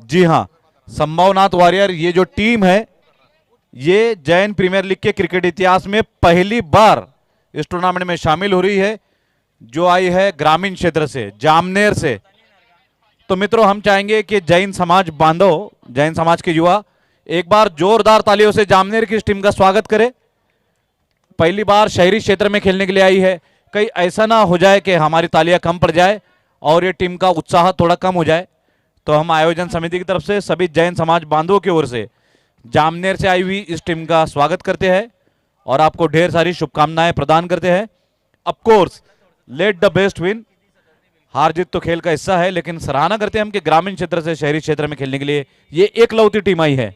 जी हाँ, संभवनाथ वॉरियर ये जो टीम है, ये जैन प्रीमियर लीग के क्रिकेट इतिहास में पहली बार इस टूर्नामेंट में शामिल हो रही है, जो आई है ग्रामीण क्षेत्र से, जामनेर से। तो मित्रों, हम चाहेंगे कि जैन समाज बांधव, जैन समाज के युवा एक बार जोरदार तालियों से जामनेर की इस टीम का स्वागत करें। पहली बार शहरी क्षेत्र में खेलने के लिए आई है। कहीं ऐसा ना हो जाए कि हमारी तालियां कम पड़ जाए और ये टीम का उत्साह थोड़ा कम हो जाए। तो हम आयोजन समिति की तरफ से सभी जैन समाज बांधवों की ओर से जामनेर से आई हुई इस टीम का स्वागत करते हैं और आपको ढेर सारी शुभकामनाएं प्रदान करते हैं। Of course, let the best win. हार जीत तो खेल का हिस्सा है, लेकिन सराहना करते हैं हम कि ग्रामीण क्षेत्र से शहरी क्षेत्र में खेलने के लिए ये एकलौती टीम आई है।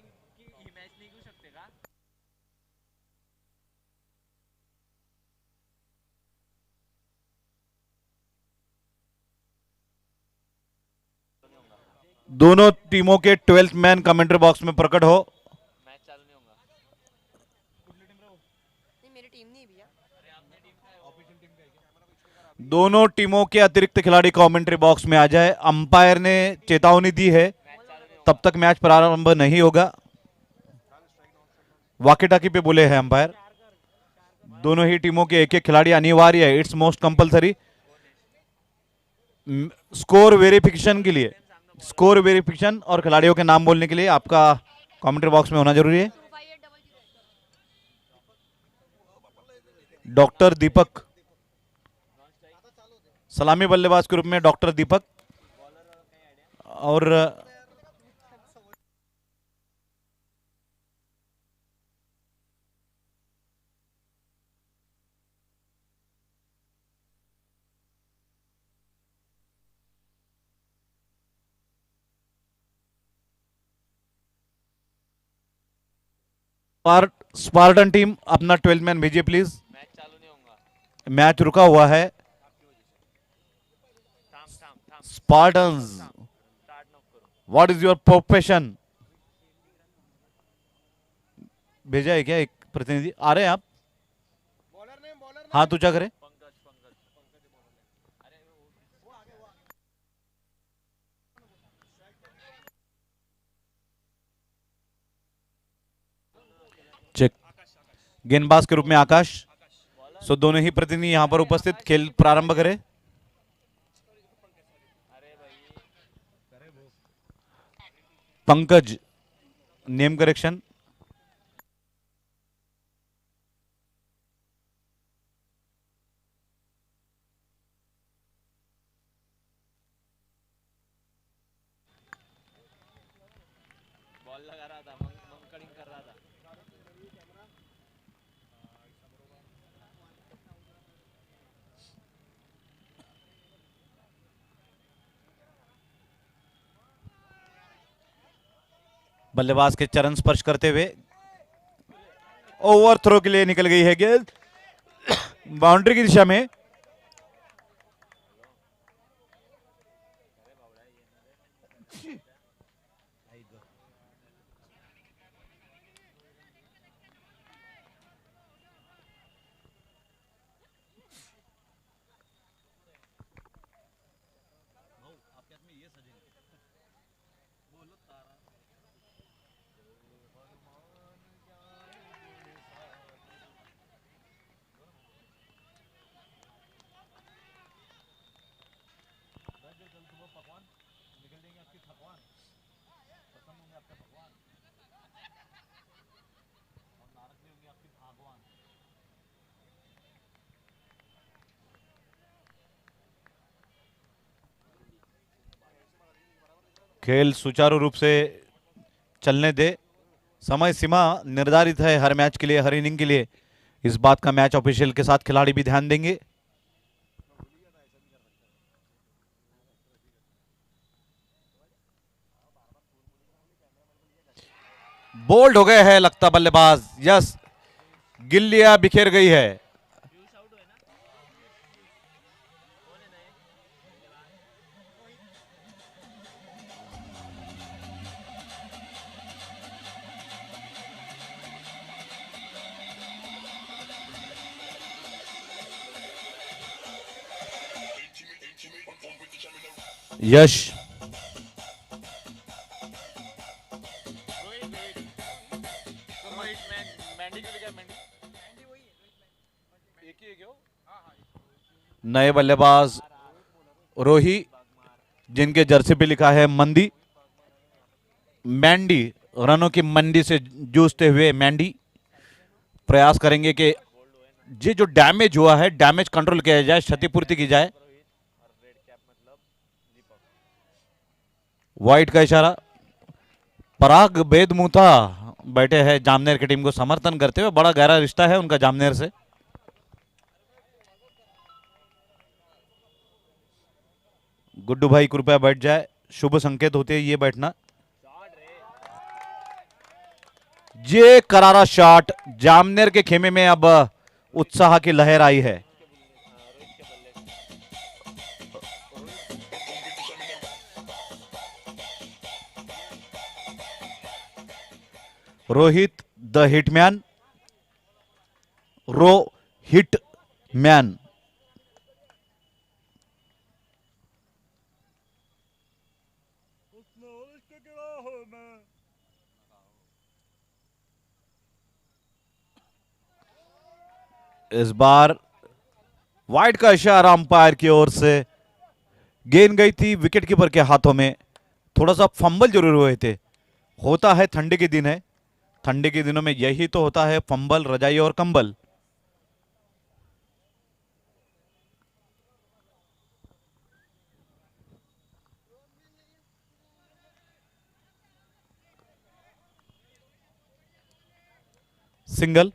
दोनों टीमों के 12th मैन कमेंट्री बॉक्स में प्रकट हो। दोनों टीमों के अतिरिक्त खिलाड़ी कमेंट्री बॉक्स में आ जाए। अंपायर ने चेतावनी दी है, तब तक मैच प्रारंभ नहीं होगा। वाकी टाकी पे बोले हैं अंपायर। दोनों ही टीमों के एक एक खिलाड़ी अनिवार्य है, it's most compulsory. Score verification के लिए, स्कोर वेरिफिकेशन और खिलाड़ियों के नाम बोलने के लिए आपका कमेंट्री बॉक्स में होना जरूरी है। डॉक्टर दीपक, सलामी बल्लेबाज के रूप में डॉक्टर दीपक। और स्पार्टन टीम अपना 12 मैन भेजिए प्लीज। मैच रुका हुआ है। Spartans, what is your profession? भेजा है क्या एक प्रतिनिधि? आ रहे हैं आप? हाँ, तू क्या करे? चेक। गेंदबाज के रूप में आकाश। सो दोनों ही प्रतिनिधि यहां पर उपस्थित, खेल प्रारंभ करें। Pankaj, name correction. बल्लेबाज के चरण स्पर्श करते हुए ओवर थ्रो के लिए निकल गई है गेंद बाउंड्री की दिशा में। खेल सुचारू रूप से चलने दे। समय सीमा निर्धारित है हर मैच के लिए, हर इनिंग के लिए। इस बात का मैच ऑफिशियल के साथ खिलाड़ी भी ध्यान देंगे। बोल्ड हो गए हैं लगता बल्लेबाज। यस, गिल्लियां बिखेर गई है। यश, नए बल्लेबाज रोही, जिनके जर्सी पे लिखा है मंदी। मैंडी, रनों की मंडी से जूझते हुए मैंडी प्रयास करेंगे कि ये जो डैमेज हुआ है, डैमेज कंट्रोल किया जाए, क्षतिपूर्ति की जाए। वाइट का इशारा। पराग बेदमुता बैठे हैं जामनेर की टीम को समर्थन करते हुए। बड़ा गहरा रिश्ता है उनका जामनेर से। गुड्डू भाई कृपया बैठ जाए, शुभ संकेत होते हैं ये बैठना। ये करारा शॉट, जामनेर के खेमे में अब उत्साह की लहर आई है। Rohit the hitman, Ro hit man. इस बार वाइड का इशारा अंपायर की ओर से। गेंद गई थी विकेट कीपर के हाथों में। थोड़ा सा फंबल जरूर हुए थे। होता है, ठंडी के दिन है, ठंडी के दिनों में यही तो होता है, फंबल, रजाई और कंबल। सिंगल।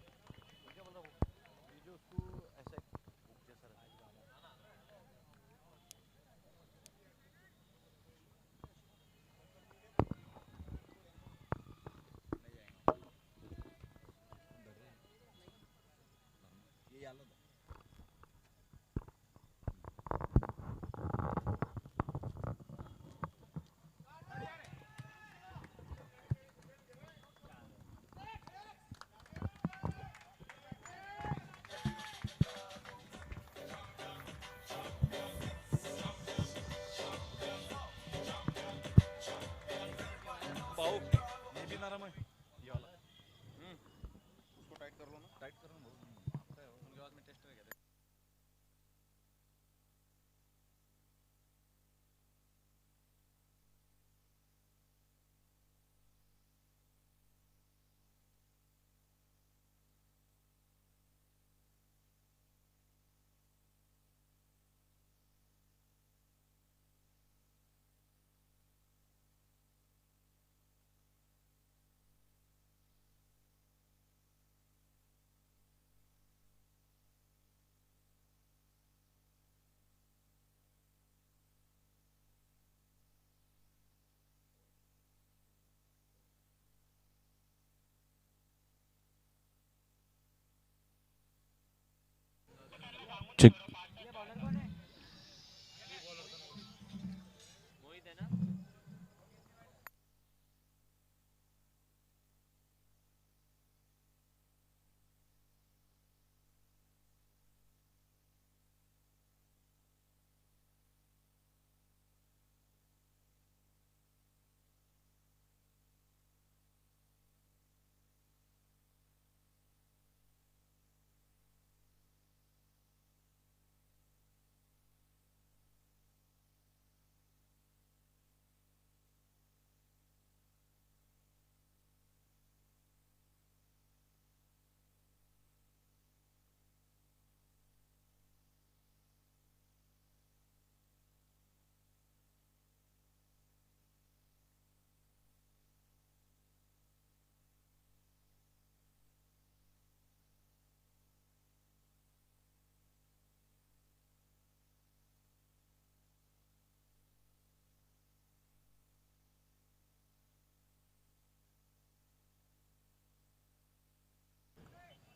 ठीक।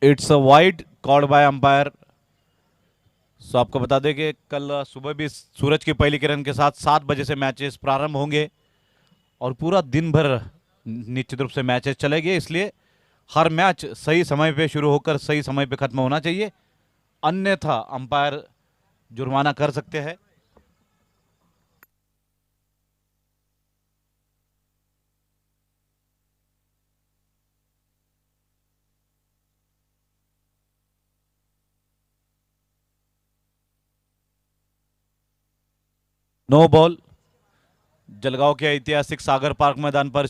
It's a wide called by umpire. So आपको बता दें कि कल सुबह भी सूरज की पहली किरण के साथ 7 बजे से मैचेस प्रारंभ होंगे और पूरा दिन भर निश्चित रूप से मैचेस चलेंगे। इसलिए हर मैच सही समय पे शुरू होकर सही समय पे खत्म होना चाहिए, अन्यथा अंपायर जुर्माना कर सकते हैं। No ball. जलगांव के ऐतिहासिक सागर पार्क मैदान पर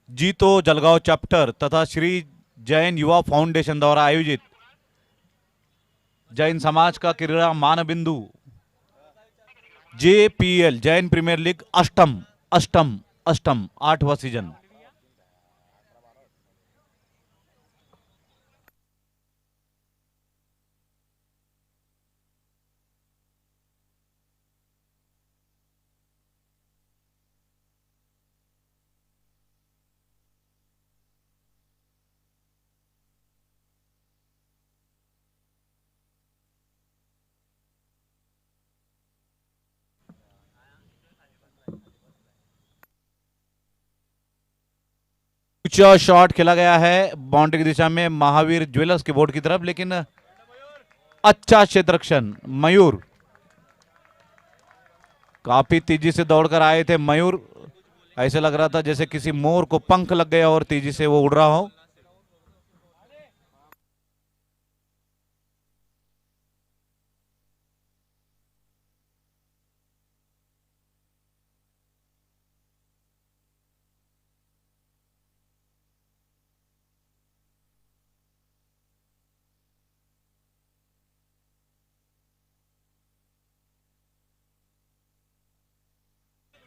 जीतो जलगांव चैप्टर तथा श्री जैन युवा फाउंडेशन द्वारा आयोजित जैन समाज का क्रीड़ा मानबिंदु जेपीएल जैन प्रीमियर लीग अष्टम अष्टम अष्टम 8वां सीजन। ऊंचा शॉट खेला गया है बाउंड्री की दिशा में महावीर ज्वेलर्स के बोर्ड की तरफ, लेकिन अच्छा क्षेत्ररक्षण मयूर। काफी तेजी से दौड़कर आए थे मयूर, ऐसे लग रहा था जैसे किसी मोर को पंख लग गया और तेजी से वो उड़ रहा हो।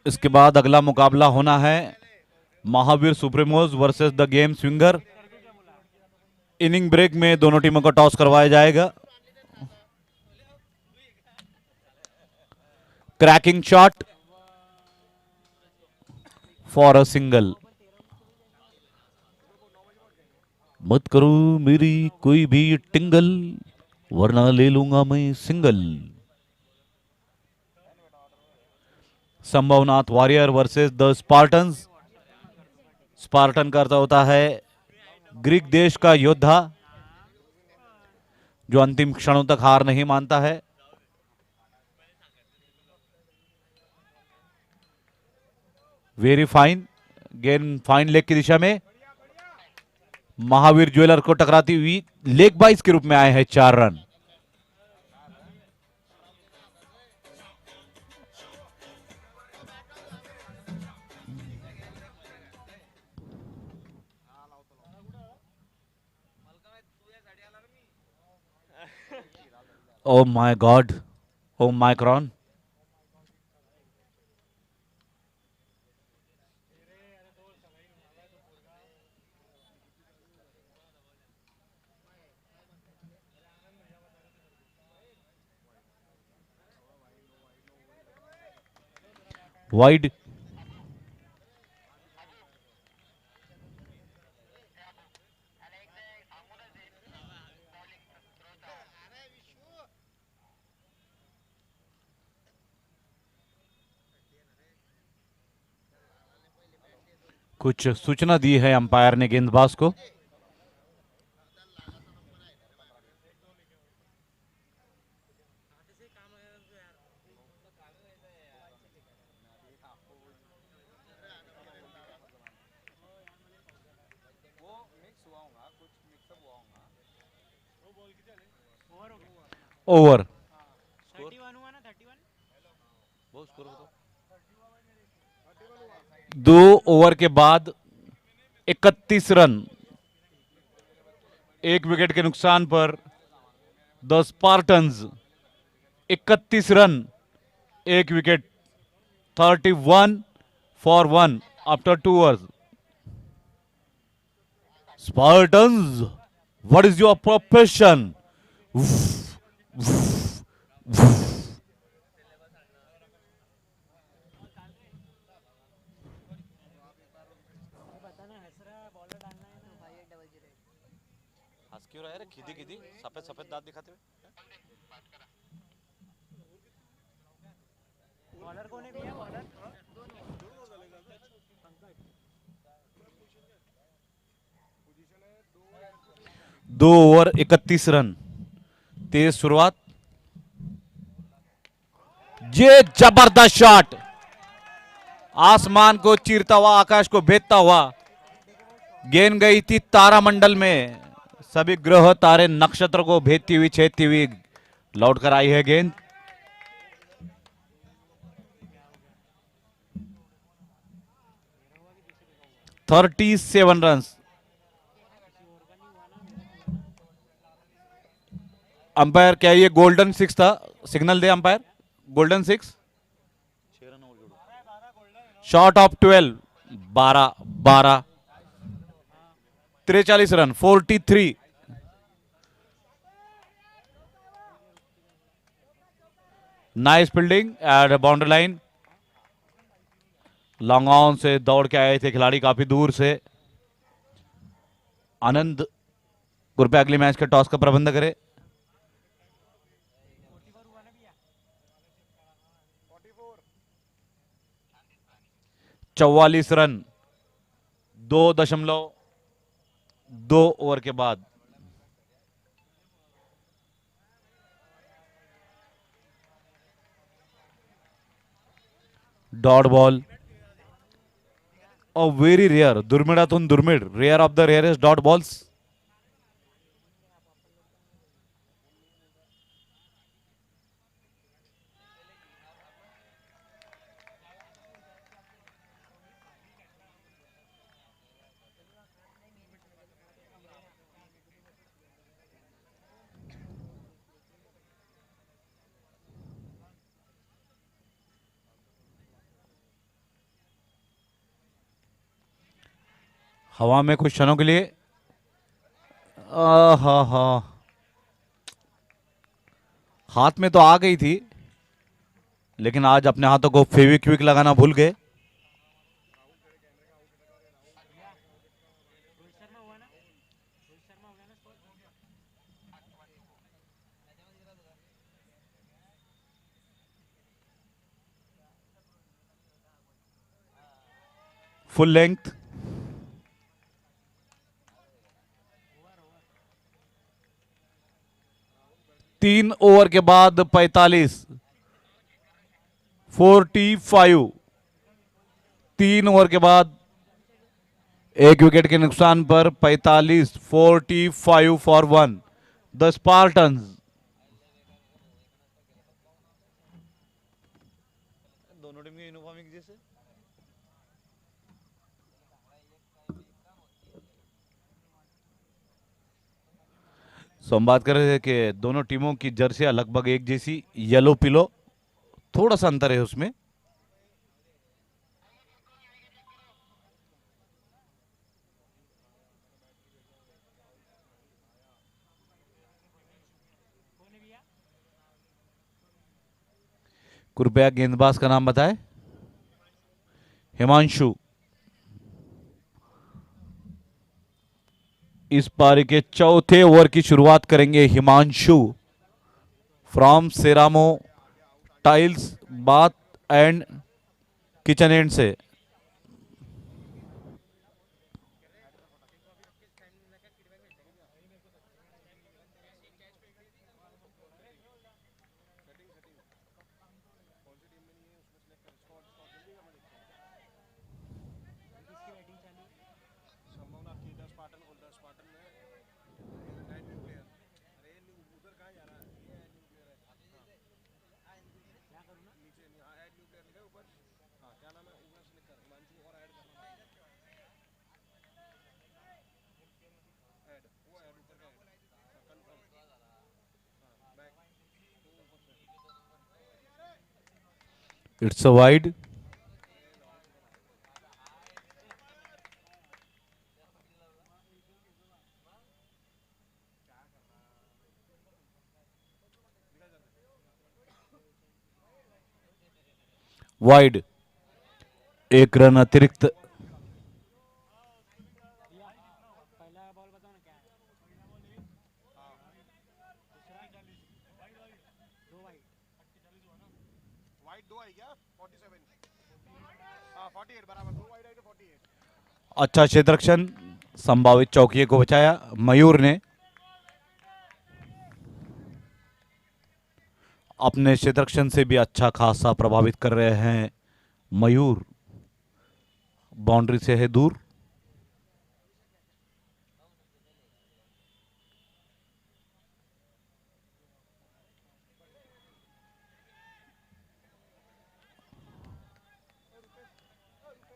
इसके बाद अगला मुकाबला होना है Mahavir supremos versus the game swinger. Inning break में दोनों टीमों का टॉस करवाया जाएगा। Cracking shot for a single. मत करो मेरी कोई भी टिंगल वरना ले लूंगा मैं single. Sambhavnath warrior versus the Spartans. Spartan का अर्थ होता है ग्रीक देश का योद्धा जो अंतिम क्षणों तक हार नहीं मानता है। वेरी फाइन गेंद फाइन लेग की दिशा में महावीर ज्वेलर को टकराती हुई लेग बाइस के रूप में आए हैं 4 run. Oh my God, oh Micron. Wide. कुछ सूचना दी है अंपायर ने गेंदबाज को। ओवर 2 ओवर के बाद 31 रन, 1 विकेट के नुकसान पर the Spartans 31 run 1 wicket 31 for 1 after 2 overs. Spartans, what is your profession? क्यों रहा है खिदी खिदी सफेद सफेद दांत दिखाते हुए? बॉलर कौन है भैया? बॉलर 2 ओवर 31 रन, तेज शुरुआत। ये जबरदस्त शॉट, आसमान को चीरता हुआ, आकाश को भेदता हुआ गेंद गई थी तारामंडल में। सभी ग्रह तारे नक्षत्र को भेदती हुई छेदती हुई लौट कर आई है गेंद। 37 रन। अंपायर क्या ये गोल्डन सिक्स था? सिग्नल दे umpire, golden six. Short of 12, 12 12, 43 run, 43। Nice fielding at boundary line. Long on से दौड़ के आए थे खिलाड़ी काफी दूर से। आनंद कृपया अगले मैच के टॉस का प्रबंध करे। 44 रन 2.2 ओवर के बाद। डॉट बॉल और वेरी रेयर, दुर्मिळातून दुर्मिळ, rare of the rarest dot balls. हवा में कुछ क्षणों के लिए हा हाथ में तो आ गई थी, लेकिन आज अपने हाथों को फेविक्विक लगाना भूल गए। फुल लेंथ, 3 ओवर के बाद 45, 3 ओवर के बाद एक विकेट के नुकसान पर 45 फॉर 1 द स्पार्टन्स। दोनों टीम की यूनिफॉर्म एक जैसे। सो हम बात कर रहे थे कि दोनों टीमों की जर्सियां लगभग एक जैसी, येलो पिलो, थोड़ा सा अंतर है उसमें। कृपया गेंदबाज का नाम बताएं। हिमांशु। इस पारी के चौथे ओवर की शुरुआत करेंगे Himanshu from Ceramo tiles bath and kitchen end से। It's a wide. Wide, 1 run अतिरिक्त। अच्छा क्षेत्ररक्षण, संभावित चौकिए को बचाया मयूर ने। अपने क्षेत्ररक्षण से भी अच्छा खासा प्रभावित कर रहे हैं मयूर। बाउंड्री से है दूर।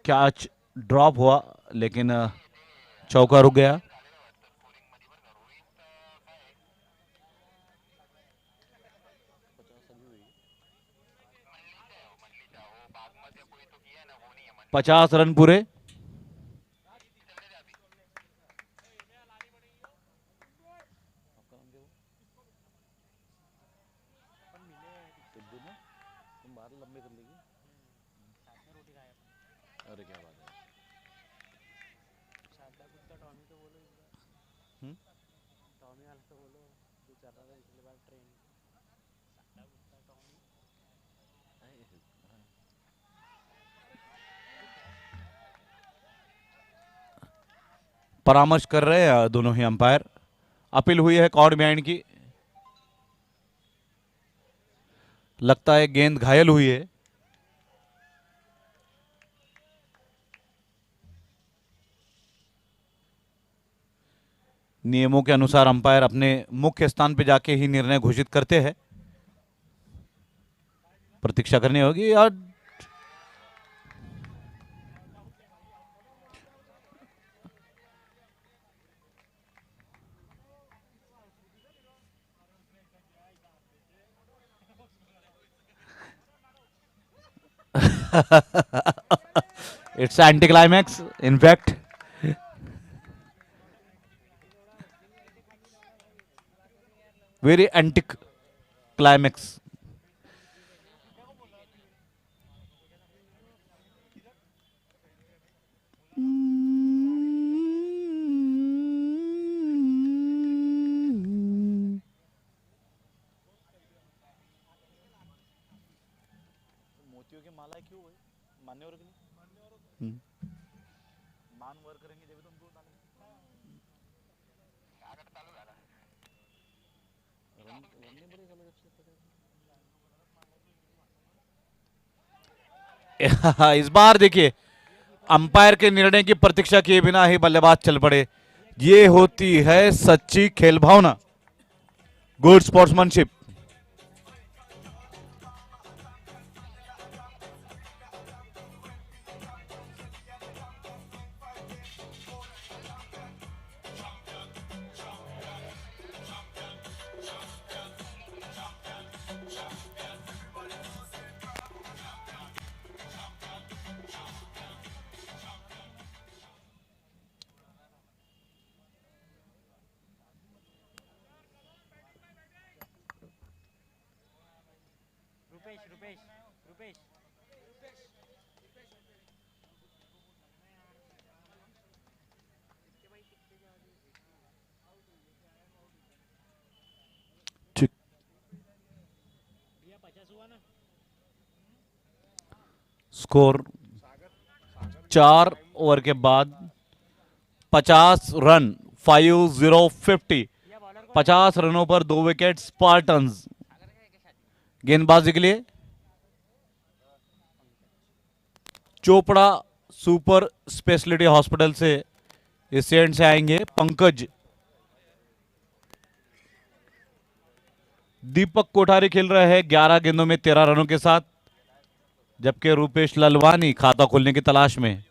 कैच ड्रॉप हुआ, लेकिन चौका रुक गया। पचास रन पूरे। परामर्श कर रहे हैं दोनों ही अंपायर। अपील हुई है कॉर्ड बिहाइंड की। लगता है गेंद घायल हुई है। नियमों के अनुसार अंपायर अपने मुख्य स्थान पर जाके ही निर्णय घोषित करते हैं। प्रतीक्षा करनी होगी और it's anticlimax in fact. Very anticlimax. मोतियों की माला क्यों है? मान्यवर के लिए मानवर करेंगे जब तुम इस बार देखिए अंपायर के निर्णय की प्रतीक्षा किए बिना ही बल्लेबाज चल पड़े। ये होती है सच्ची खेल भावना, गुड स्पोर्ट्समैनशिप। स्कोर 4 ओवर के बाद 50 रन 50 50 रनों पर 2 विकेट स्पार्टन्स। गेंदबाजी के लिए चोपड़ा सुपर स्पेशलिटी हॉस्पिटल से इस एंड से आएंगे पंकज। दीपक कोठारी खेल रहे हैं 11 गेंदों में 13 रनों के साथ, जबकि रूपेश ललवानी खाता खोलने की तलाश में।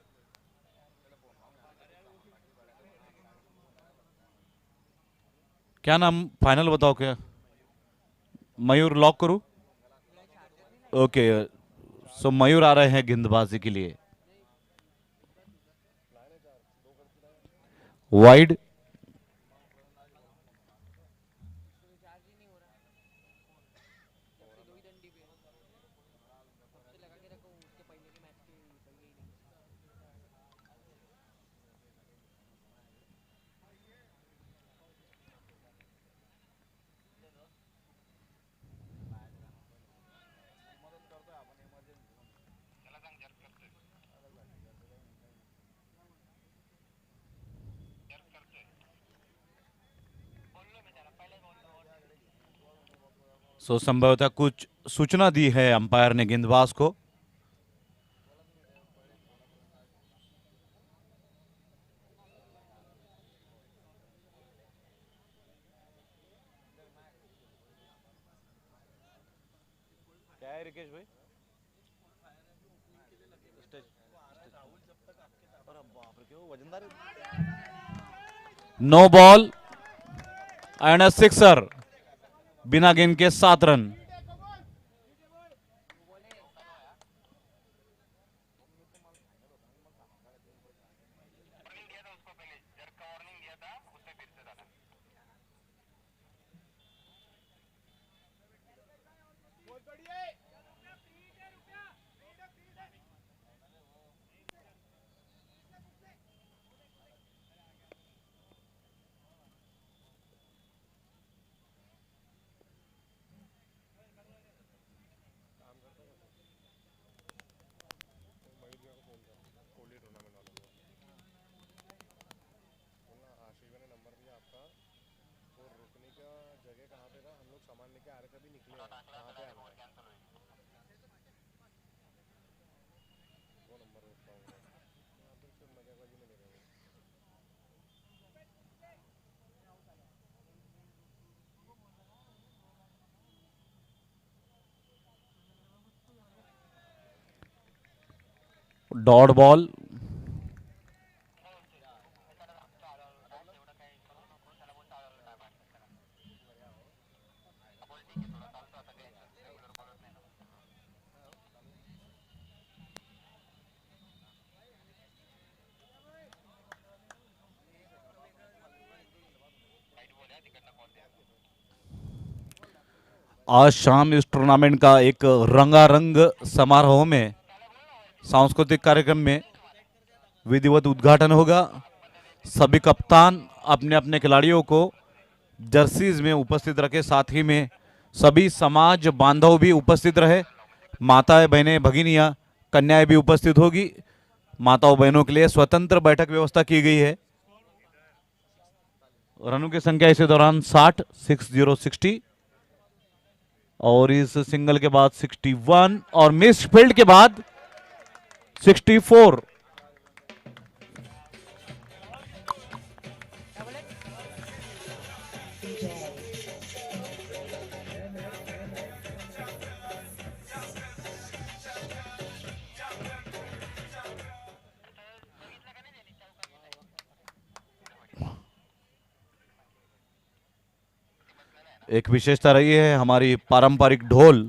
क्या नाम फाइनल बताओ क्या? मयूर लॉक करूं? ओके, सो मयूर आ रहे हैं गेंदबाजी के लिए। वाइड सो संभवतः कुछ सूचना दी है अंपायर ने गेंदबाज को। क्या है रिकेश भाई? अरे बाप रे, क्यों no ball and a sixer, बिना गेंद के 7 रन। डॉट बॉल, आज शाम इस टूर्नामेंट का एक रंगारंग समारोह में, सांस्कृतिक कार्यक्रम में विधिवत उद्घाटन होगा। सभी कप्तान अपने अपने खिलाड़ियों को जर्सीज में उपस्थित रखे, साथ ही में सभी समाज बांधव भी उपस्थित रहे। माताएं, बहनें, भगिनियां, कन्याएं भी उपस्थित होगी। माताओं बहनों के लिए स्वतंत्र बैठक व्यवस्था की गई है। रनों की संख्या इसी दौरान 60 और इस सिंगल के बाद 61 और मिस फील्ड के बाद 64। एक विशेषता रही है हमारी पारंपरिक ढोल।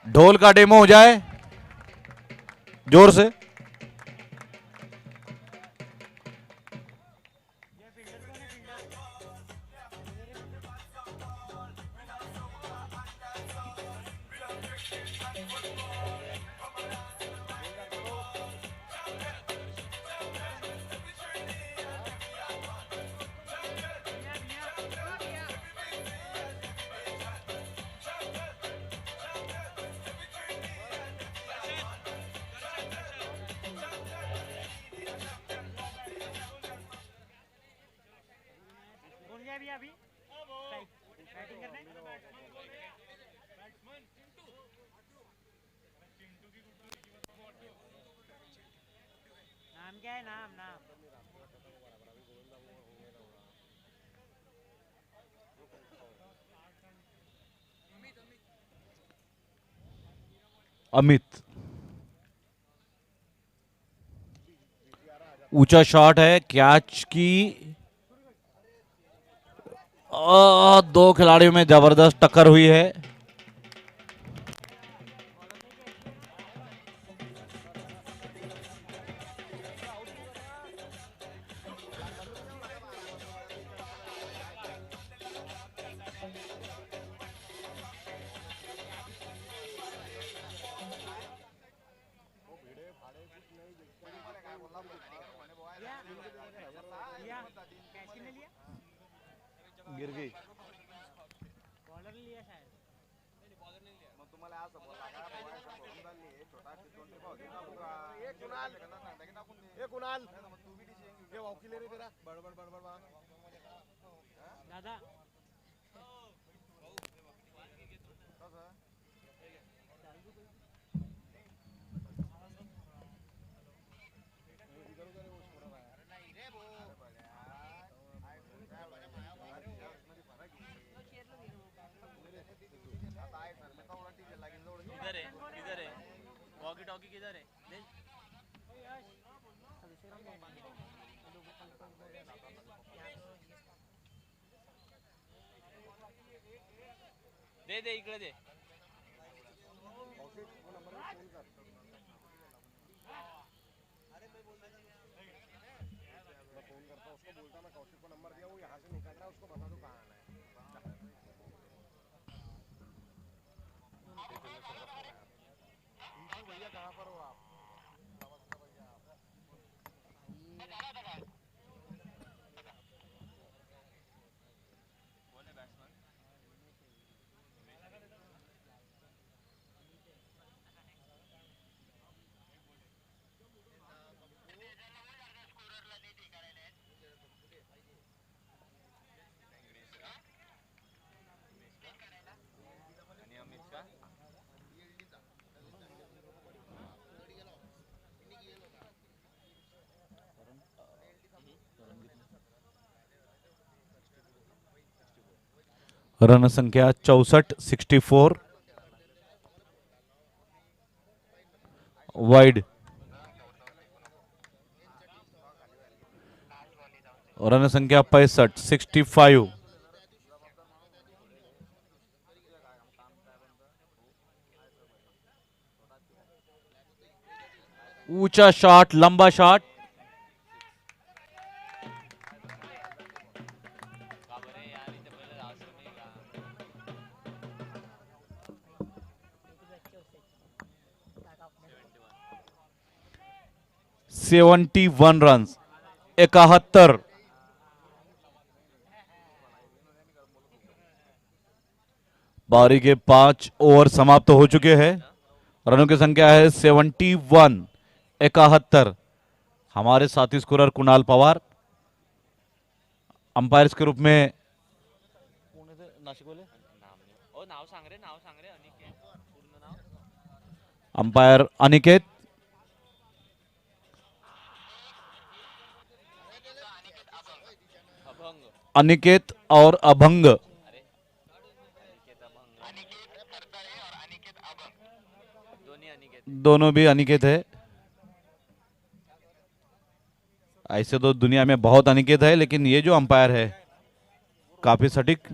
ढोल का डेमो हो जाए जोर से। नाम क्या है? नाम नाम अमित। ऊंचा शॉट है, कैच की। दो खिलाड़ियों में जबरदस्त टक्कर हुई है। गिर गई। बॉलर ने लिया शायद। दादा किधर है वॉकी टॉकी किधर है दे इकडे दे आणि अमित का रन संख्या 64-64 वाइड। रन संख्या 65-65। ऊंचा शॉट, लंबा शॉट। यार इथे पहिलं जायचं नाही का 71 रन, 71। पारी के 5 ओवर समाप्त हो चुके हैं। रनों की संख्या है 71, 71। हमारे साथी स्कोरर कुणाल पवार, अंपायर्स के रूप में नाव सांग रे अनिकेत पूर्ण नाव अंपायर अनिकेत, अभंग अनिकेत और अभंग, दोनों भी अनिकेत है। ऐसे तो दुनिया में बहुत अनिकेत है, लेकिन ये जो अंपायर है काफी सटीक।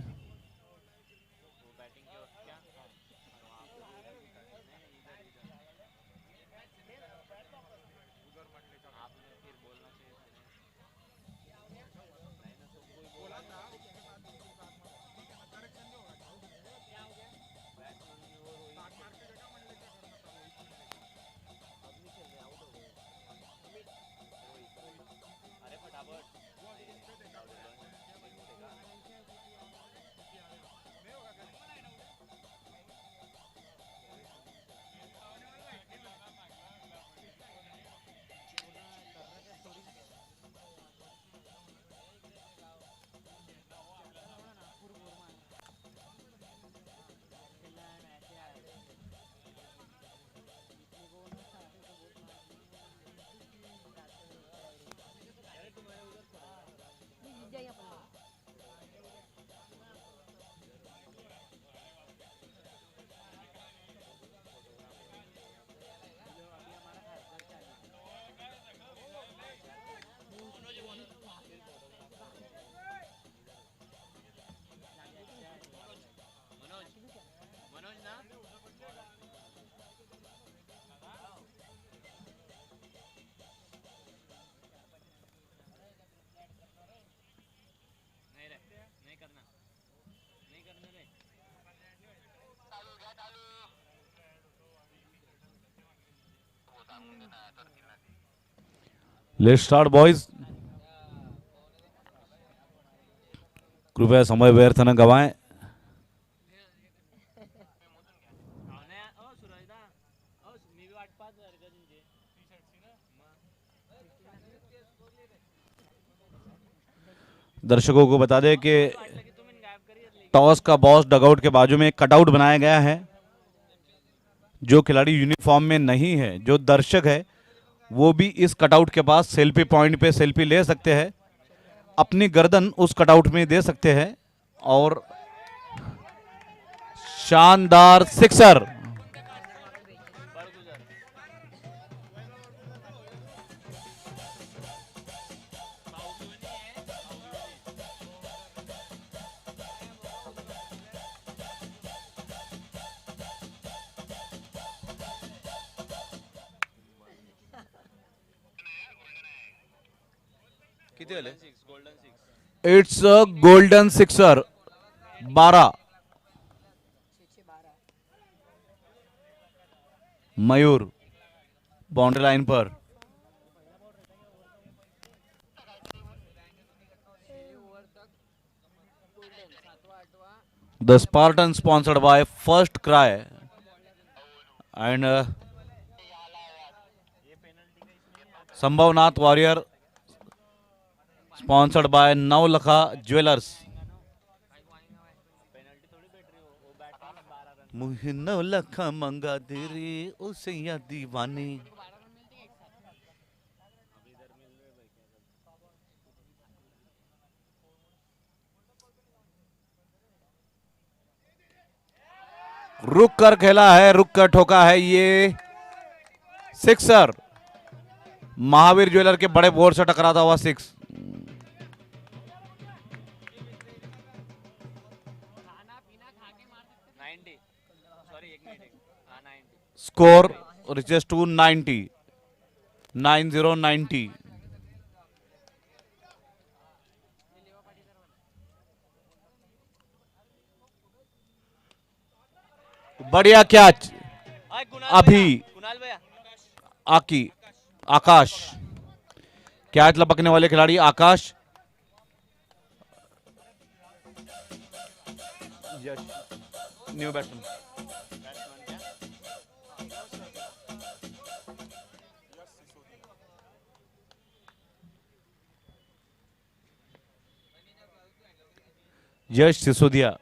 मनोज ना नहीं रे नहीं करना रे लेट्स स्टार्ट बॉयज। कृपया समय व्यर्थ न गवाएं। सुरजदा मी बी वाट पाहत आहे का तुमची दर्शकों को बता दें कि वाटलं की तुम्ही गायब करी टॉस का बॉस डगआउट के बाजू में एक कटआउट बनाया गया है। जो खिलाड़ी यूनिफॉर्म में नहीं है, जो दर्शक है, वो भी इस कटआउट के पास सेल्फी पॉइंट पे सेल्फी ले सकते हैं, अपनी गर्दन उस कटआउट में दे सकते हैं और शानदार सिक्सर। किती झाले? Golden six it's a golden sixer 12 Mayur boundary line पर। The Spartan sponsored by First Cry and Sambhavnath warrior sponsored by Navlakha jewellers. Penalty थोड़ी बैठ रही वो बैटिंग 12 रन मुझे नवलखा मंगा दे रे उसे या दीवानी। रुक कर खेला है, रुक कर ठोका है ये सिक्सर। महावीर ज्वेलर के बड़े बोर्ड से टकराता हुआ सिक्स। 90 सॉरी एक मिनट हाँ 90 स्कोर रिचेस टू 90 90 बढ़िया कैच अभी कुणाल भैया आकी आकाश। कैच लपकने वाले खिलाड़ी आकाश। न्यू बैट्समैन यश सिसोदिया।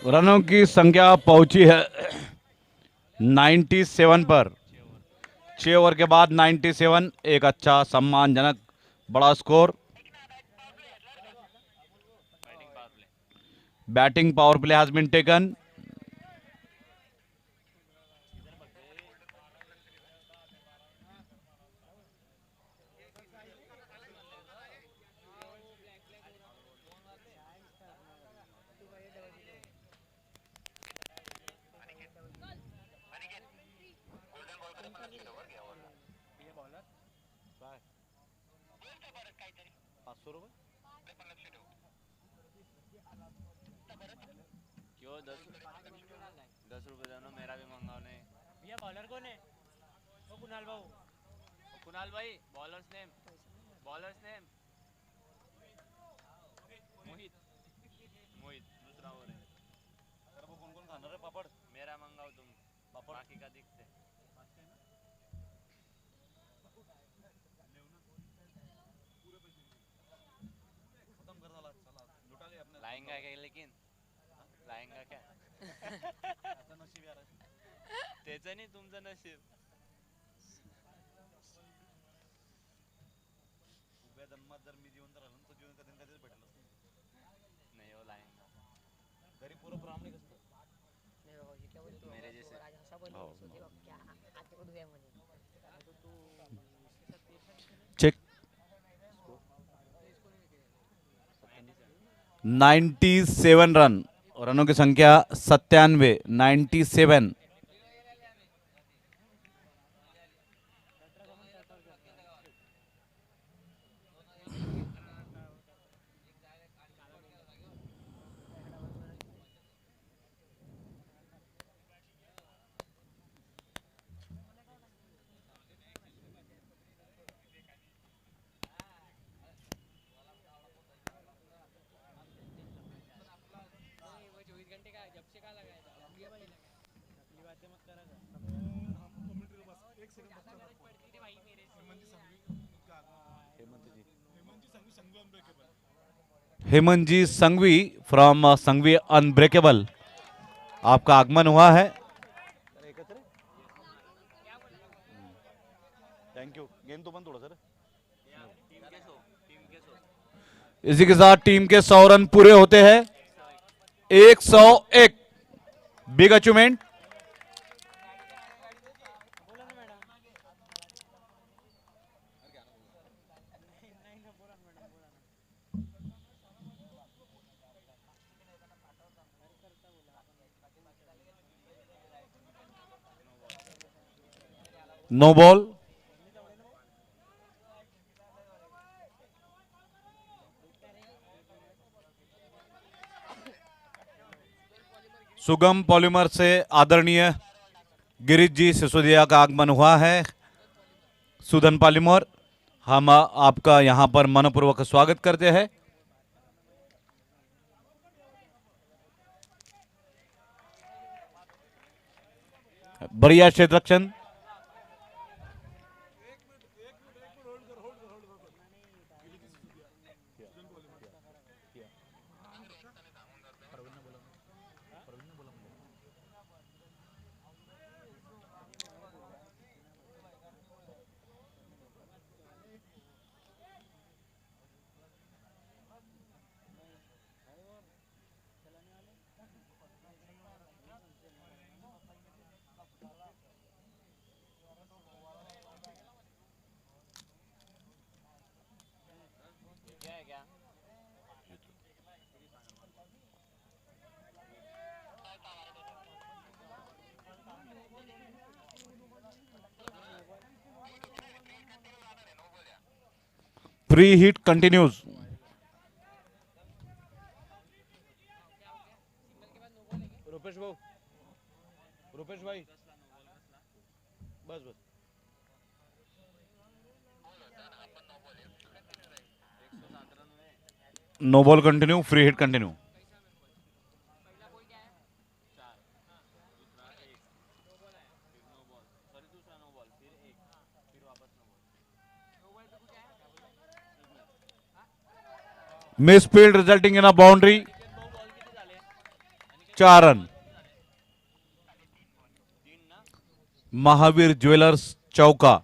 रनों की संख्या पहुंची है 97 पर। 6 ओवर के बाद 97 एक अच्छा सम्मानजनक बड़ा score. Batting power play has been taken. क्यों 10 रुपए दोनों मेरा भी मंगाओ नहीं भैया बॉलर कौन है? वो कुणाल भाऊ। कुणाल भाई बॉलर्स नेम मोहित मोहित दूसरा हो रहे वो कौन कौन खाना रे पापड़ मेरा मंगाओ तुम पापड़ बाकी का दिखते लाएंगा क्या लेकिन लाएंगा क्या त्याचं नाही तुमचं नशीब जर मी जिवंत राहिलो तर जीवन कधी कधीच भेटलं नहीं हो लाएंगा घरी पुरं प्रामाणिक असतं मेरे जैसे हो. चेक 97 रन, रनों की संख्या 97, 97। हेमंत जी संघवी फ्रॉम संघवी अनब्रेकेबल, आपका आगमन हुआ है। Thank you. गेंद तो बंद थोड़ा सर। इसी के साथ टीम के 100 रन पूरे होते हैं। 101 big achievement. No ball. Sugam polymer से आदरणीय गिरीश जी सिसोदिया का आगमन हुआ है। सुदन पॉलीमर, हम आपका यहां पर मनपूर्वक स्वागत करते हैं। बढ़िया क्षेत्र रक्षण। Free hit continues. रुपेश भाऊ, रुपेश भाई, बस बस। No ball continue, free hit continue. Misfield resulting in a boundary. 4 run. Mahavir jewellers चौका।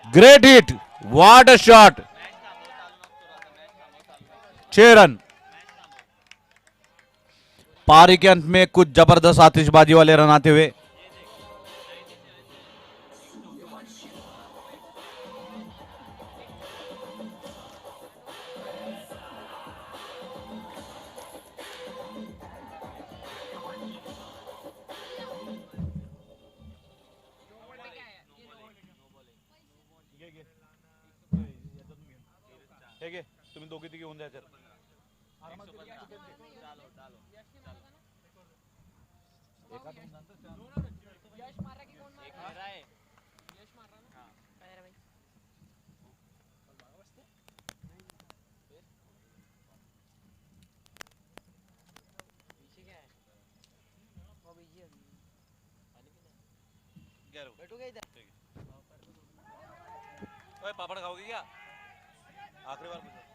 Great hit, what a shot. 6 run. पारी के अंत में कुछ जबरदस्त आतिशबाजी वाले रन आते हुए। तुम्ही दोघी तिघी होऊन जायचं। पापड़ खाओगे क्या? आखिरी बार पूछो।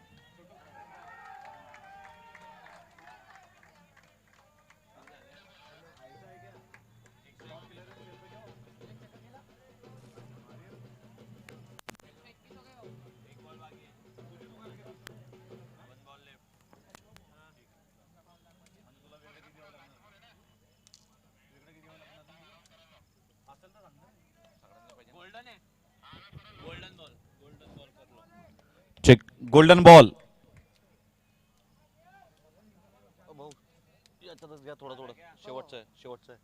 Golden ball. भाऊ याच्यातच घ्या थोडं थोडं. शेवटचं आहे, शेवटचं आहे.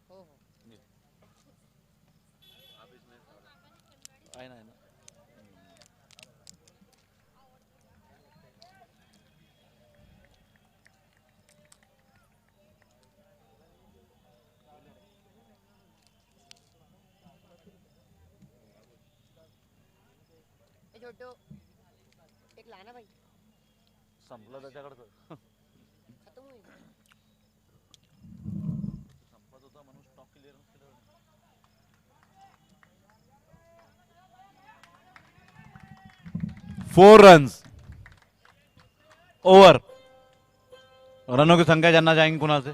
आहे ना, आहे ना. ए छोटू एक लाना भाई संपलं त्याच्याकडचं. खत्म हुई संपत होता म्हणून स्टॉक क्लिअरन्स केलं. 4 रन्स. ओवर. रनों की संख्या जानना चाहेंगे कुणाल से?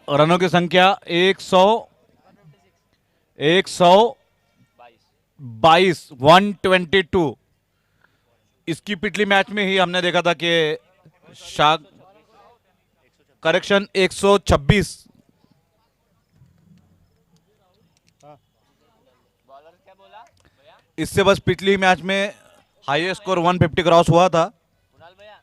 रनों की संख्या 122. 122. इसकी पिछली मैच में ही हमने देखा था कि करेक्शन 126. बॉलर क्या बोला भैया? इससे बस पिछली मैच में हाईएस्ट स्कोर 150 क्रॉस हुआ था. कुणाल भैया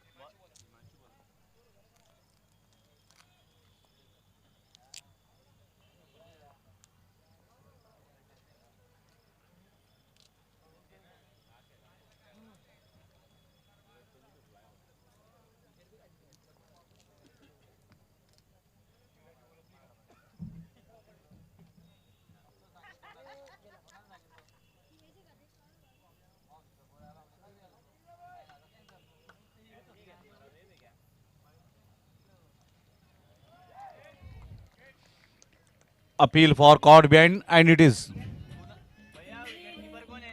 appeal for caught behind and it is. भैया विकेटकीपर कोण आहे?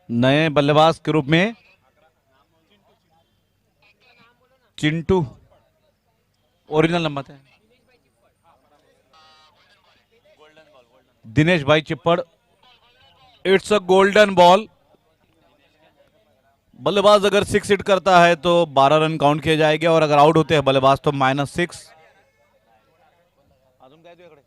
नए बल्लेबाज के रूप में चिंटू. ओरिजिनल नंबर है दिनेश भाई Chippad. It's a golden ball. बल्लेबाज अगर 6 हिट करता है तो 12 रन काउंट किए जाएंगे और अगर आउट होते हैं बल्लेबाज तो -6. अजून काय तुझ्याकडे?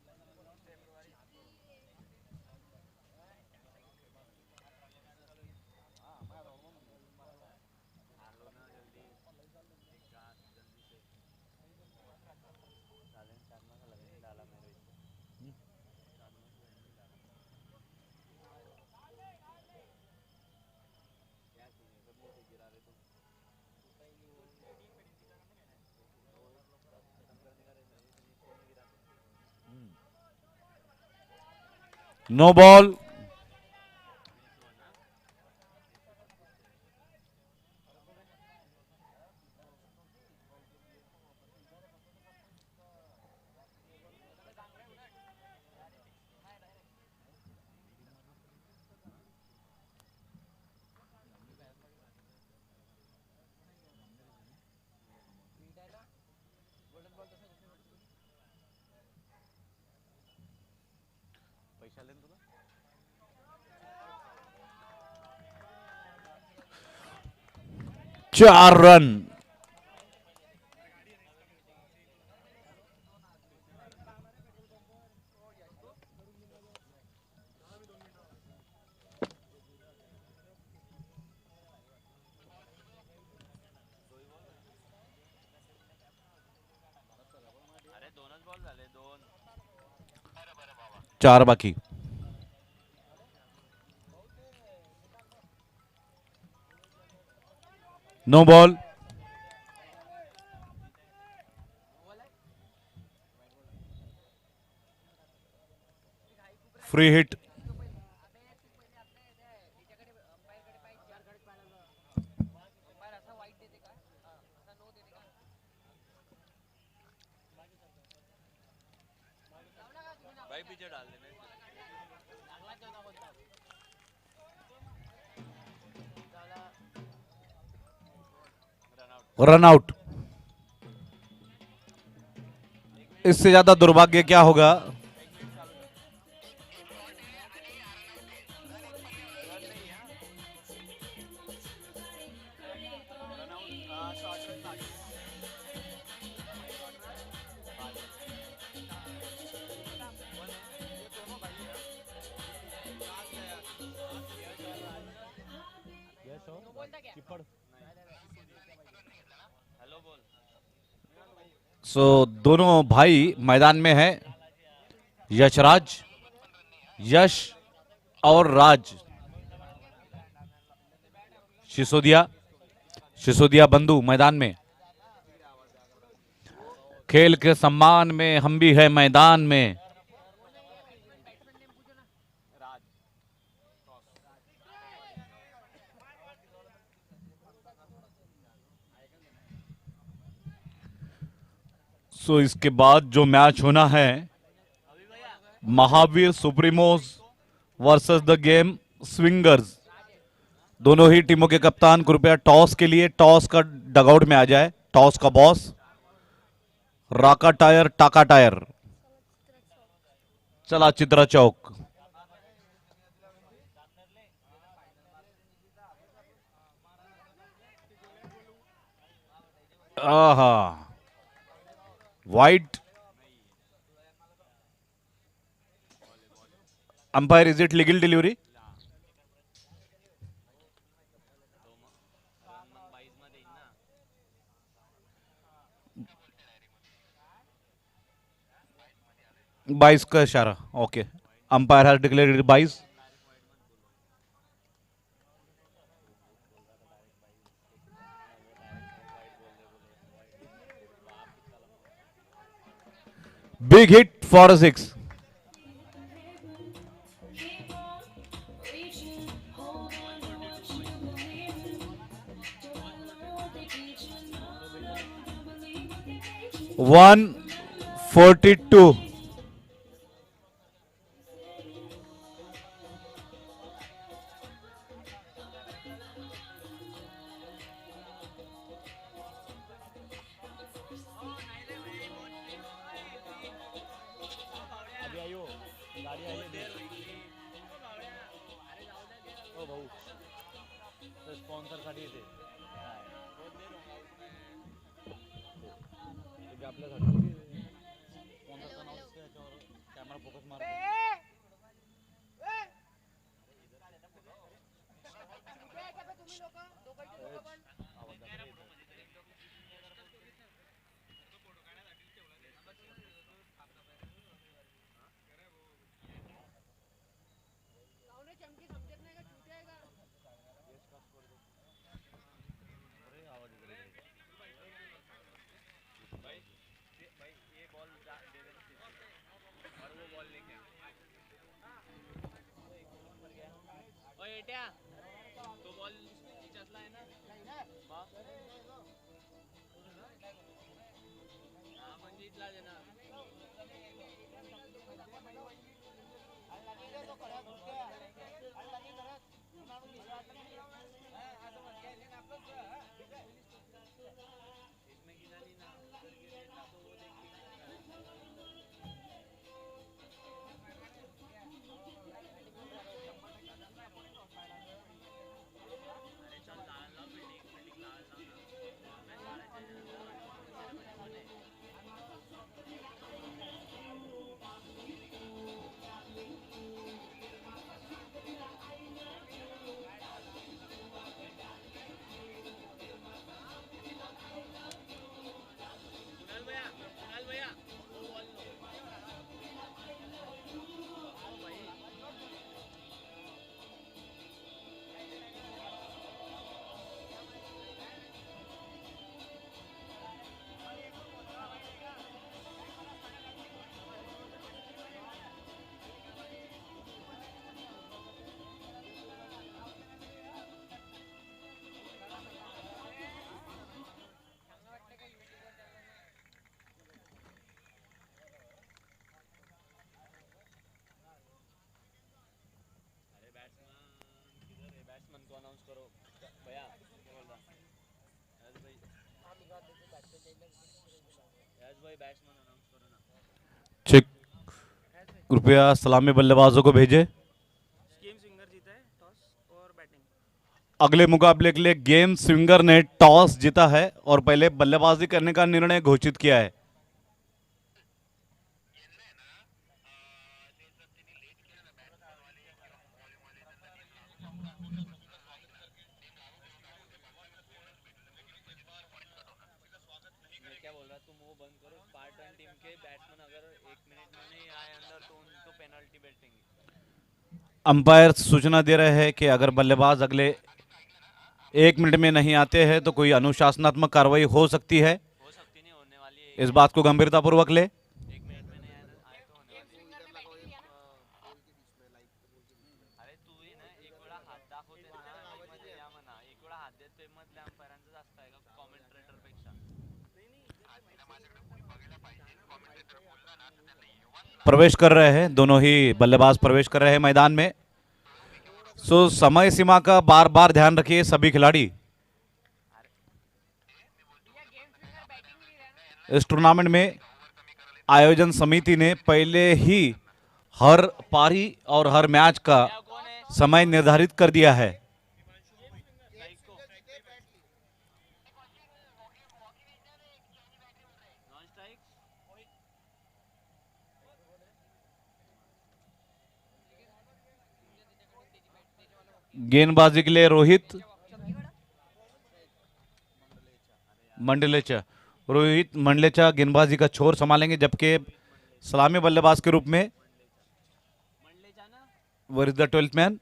No ball. पैसे आले ना तुला? 4 रन. अरे 2च बॉल झाले, 2. 4 बाकी. No ball. Free hit. भाई पीछे डाल देना रन आउट। इससे ज्यादा दुर्भाग्य क्या होगा। हेलो बोल सो दोनों भाई मैदान में है, यशराज, यश और राज। सिसोदिया, सिसोदिया बंधु मैदान में। खेल के सम्मान में हम भी है मैदान में। सो इसके बाद जो मैच होना है, Mahavir supremos versus the game swingers. दोनों ही टीमों के कप्तान कृपया टॉस के लिए टॉस का डगआउट में आ जाए। टॉस का बॉस राका टायर, टाका टायर। चला चित्रा चौक। आहा, white. Umpire, is it legal delivery? बाईस का इशारा। Okay, umpire has declared 22। Big hit for a 6। One 42। Sponsor साठी ते आपल्यासाठी स्पॉन्सरचं नाव त्याच्यावर कॅमेरा फोकस मारतो. तो बॉल त्याच्यातला आहे ना हा म्हणजे इथला आहे ना यस भाई बैट्समैन अनाउंस करो ना. चेक. कृपया सलामी बल्लेबाजों को भेजें. स्कीम स्विंगर जीता है टॉस और बैटिंग. अगले मुकाबले के लिए गेम स्विंगर ने टॉस जीता है और पहले बल्लेबाजी करने का निर्णय घोषित किया है. मैं क्या बोल रहा तुम वो बंद करो. स्पार्टन टीम के बैट्समैन अगर 1 मिनट में नहीं आए अंदर तो उनको पेनल्टी बैठेंगे. अंपायर सूचना दे रहे हैं कि अगर बल्लेबाज अगले 1 मिनट में नहीं आते हैं तो कोई अनुशासनात्मक कार्रवाई हो सकती है. हो सकती नहीं होने वाली है. इस बात को गंभीरतापूर्वक ले. 1 मिनट में नहीं आए आए तो होने वाली है. अरे तू ही ना एक वेळा हात दाखवते ना मध्ये या म्हणा. एक वेळा हात देतोय मधल्या अंपायरांचं जास्त आहे का कॉमेंट्रेटर पेक्षा. प्रवेश कर रहे हैं, दोनों ही बल्लेबाज प्रवेश कर रहे हैं मैदान में. सो समय सीमा का बार बार ध्यान रखिए सभी खिलाड़ी. इस टूर्नामेंट में आयोजन समिति ने पहले ही हर पारी और हर मैच का समय निर्धारित कर दिया है. Non strike. गेंदबाजी के लिए रोहित मंडलेचा. रोहित मंडलेचा गेंदबाजी का छोर संभालेंगे, जबकि सलामी बल्लेबाज के रूप में म्हणले जाना. Where is the 12th man.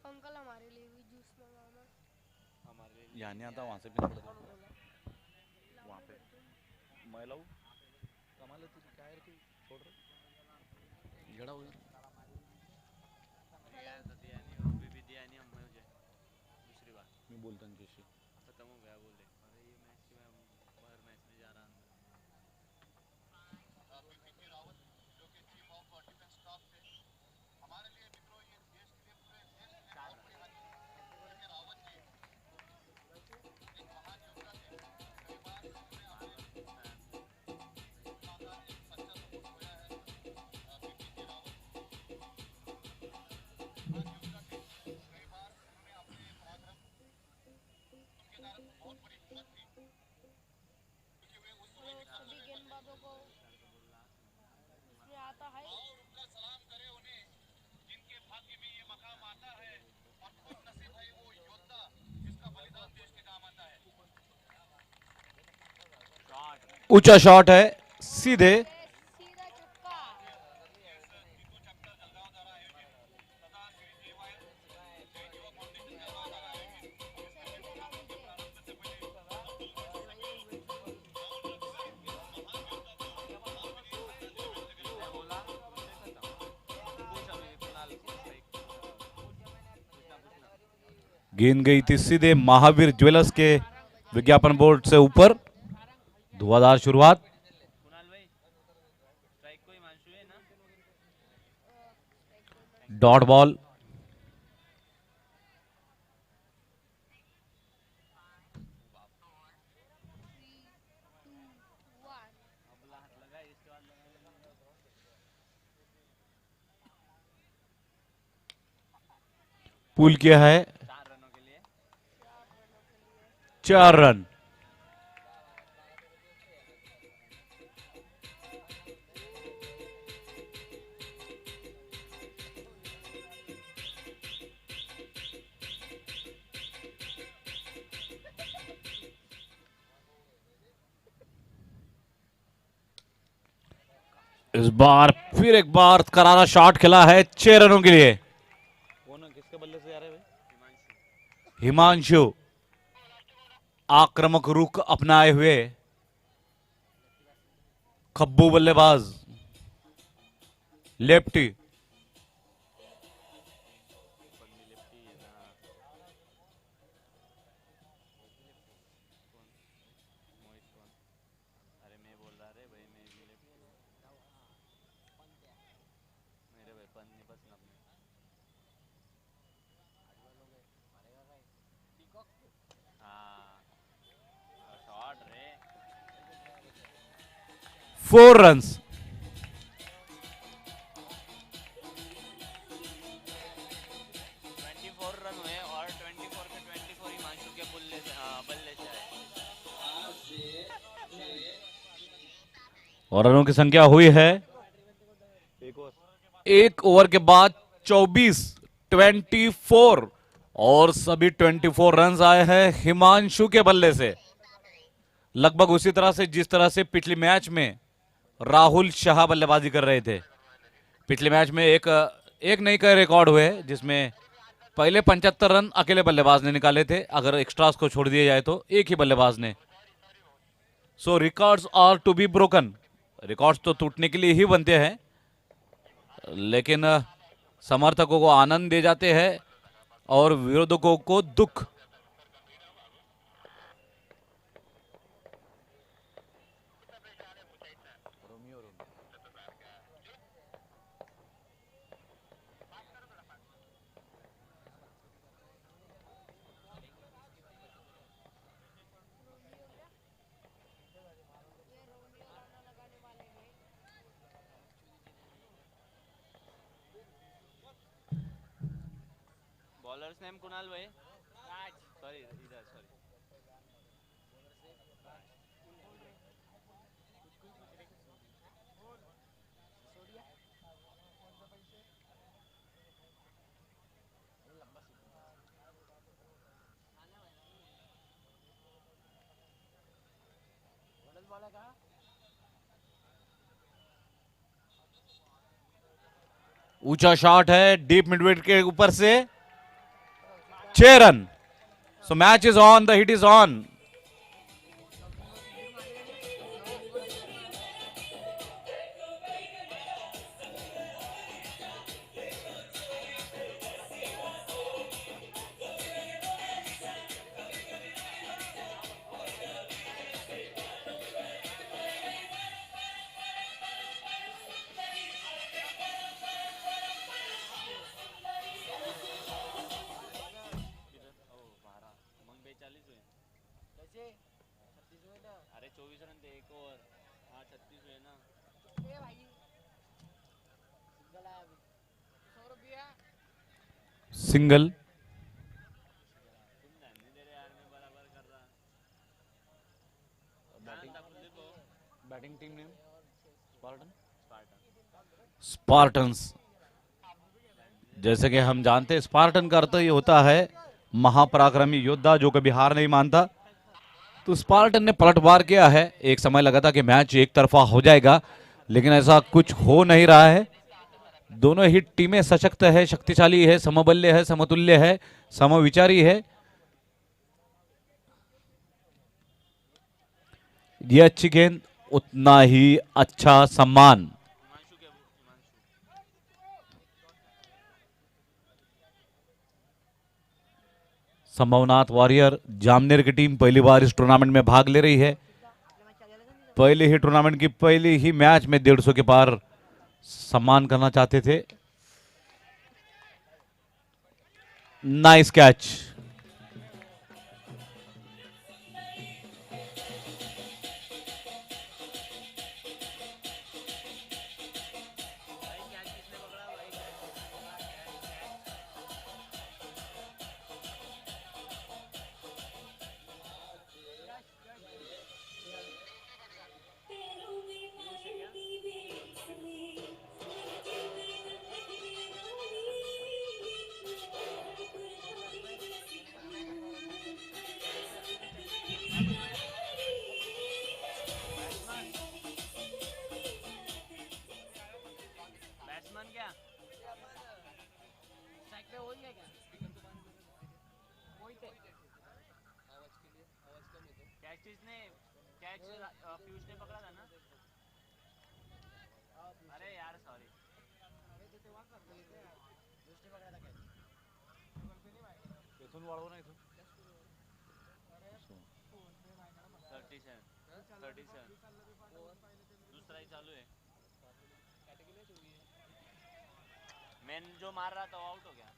Uncle हमारे लिए भी जूस मंगाना. हमारे यहाँ नहीं आता, वहां से पीना पड़ेगा. वहां पे मैं लाऊं. कमाल है, तू क्या है, तू छोड़ रहा झगड़ा हो गया. दिया नहीं अभी भी दिया नहीं हम मुझे. दूसरी बार मैं बोलता हूँ जैसे खत्म हो गया बोले. अरे ये मैच की मैं बाहर मैच में जा रहा हूँ. सभी गेंदबाजों को इसमें आता है. ऊंचा शॉट है, सीधे. सीधा छक्का. गेंद गई थी सीधे महावीर ज्वेलर्स के विज्ञापन बोर्ड से ऊपर. धुआंधार शुरुआत. कुणाल भाई स्ट्राइक को हिमांशु है ना. Dot ball. पुल किया है 4 रनों के लिए. 4 रन. इस बार फिर एक बार करारा शॉट खेला है 6 रनों के लिए. कौन किसके बल्ले से जा रहे हैं? हिमांशु आक्रामक रुख अपनाए हुए खब्बू बल्लेबाज लेफ्टी. अरे मैं बोल रहा रे भाई मैं भी मेरे भाई पन्नी बस ना अपने. 4 रन्स। 24 रन हुए और 24 के 24 हिमांशु के बल्ले से आए। और रनों की संख्या हुई है एक ओवर के बाद 24 और सभी 24 रन्स आए हैं हिमांशु के बल्ले से। लगभग उसी तरह से जिस तरह से पिछले मैच में राहुल शाह बल्लेबाजी कर रहे थे। पिछले मैच में एक नहीं कई रिकॉर्ड हुए जिसमें पहले 75 रन अकेले बल्लेबाज ने निकाले थे, अगर एक्स्ट्रास को छोड़ दिया जाए तो एक ही बल्लेबाज ने। So records are to be broken. Records तो टूटने के लिए ही बनते हैं, लेकिन समर्थकों को आनंद दे जाते हैं और विरोधकों को दुख। बॉलर्स नेम कुणाल भाई, सॉरी इधर सॉरी। ऊंचा शॉट है डीप मिडविकेट के ऊपर से, 6 run. So match is on, the hit is on. अरे 24 रन थे एक ओवर। हाँ 36 हुए ना। ए भाई सिंगल आया अभी 100 रुपया। सिंगल। तुम ध्यान नहीं दे रहे यार, मैं बराबर कर रहा। Batting team name Spartan. Spartans. जैसे कि हम जानते हैं स्पार्टन का अर्थ ये होता है महापराक्रमी योद्धा जो कभी हार नहीं मानता। तो स्पार्टन ने पलटवार किया है। एक समय लगा था कि मैच एक तरफा हो जाएगा, लेकिन ऐसा कुछ हो नहीं रहा है। दोनों ही टीमें सशक्त है, शक्तिशाली है, समबल्य है, समतुल्य है, समविचारी है। ये अच्छी गेंद, उतना ही अच्छा सम्मान। हिमांशु के हिमांशु। संभवनाथ वॉरियर जामनेर की टीम पहली बार इस टूर्नामेंट में भाग ले रही है। पहले ही टूर्नामेंट की पहली ही मैच में 150 के पार सम्मान करना चाहते थे। Nice catch. बैट्समैन क्या? साइड पे हो गया क्या वही थे कैच किसने? कैच पीयूष ने पकड़ा था ना? अरे यार सॉरी। 37 दूसरा ही चालू है। मैन जो मार रहा था वो आउट हो गया।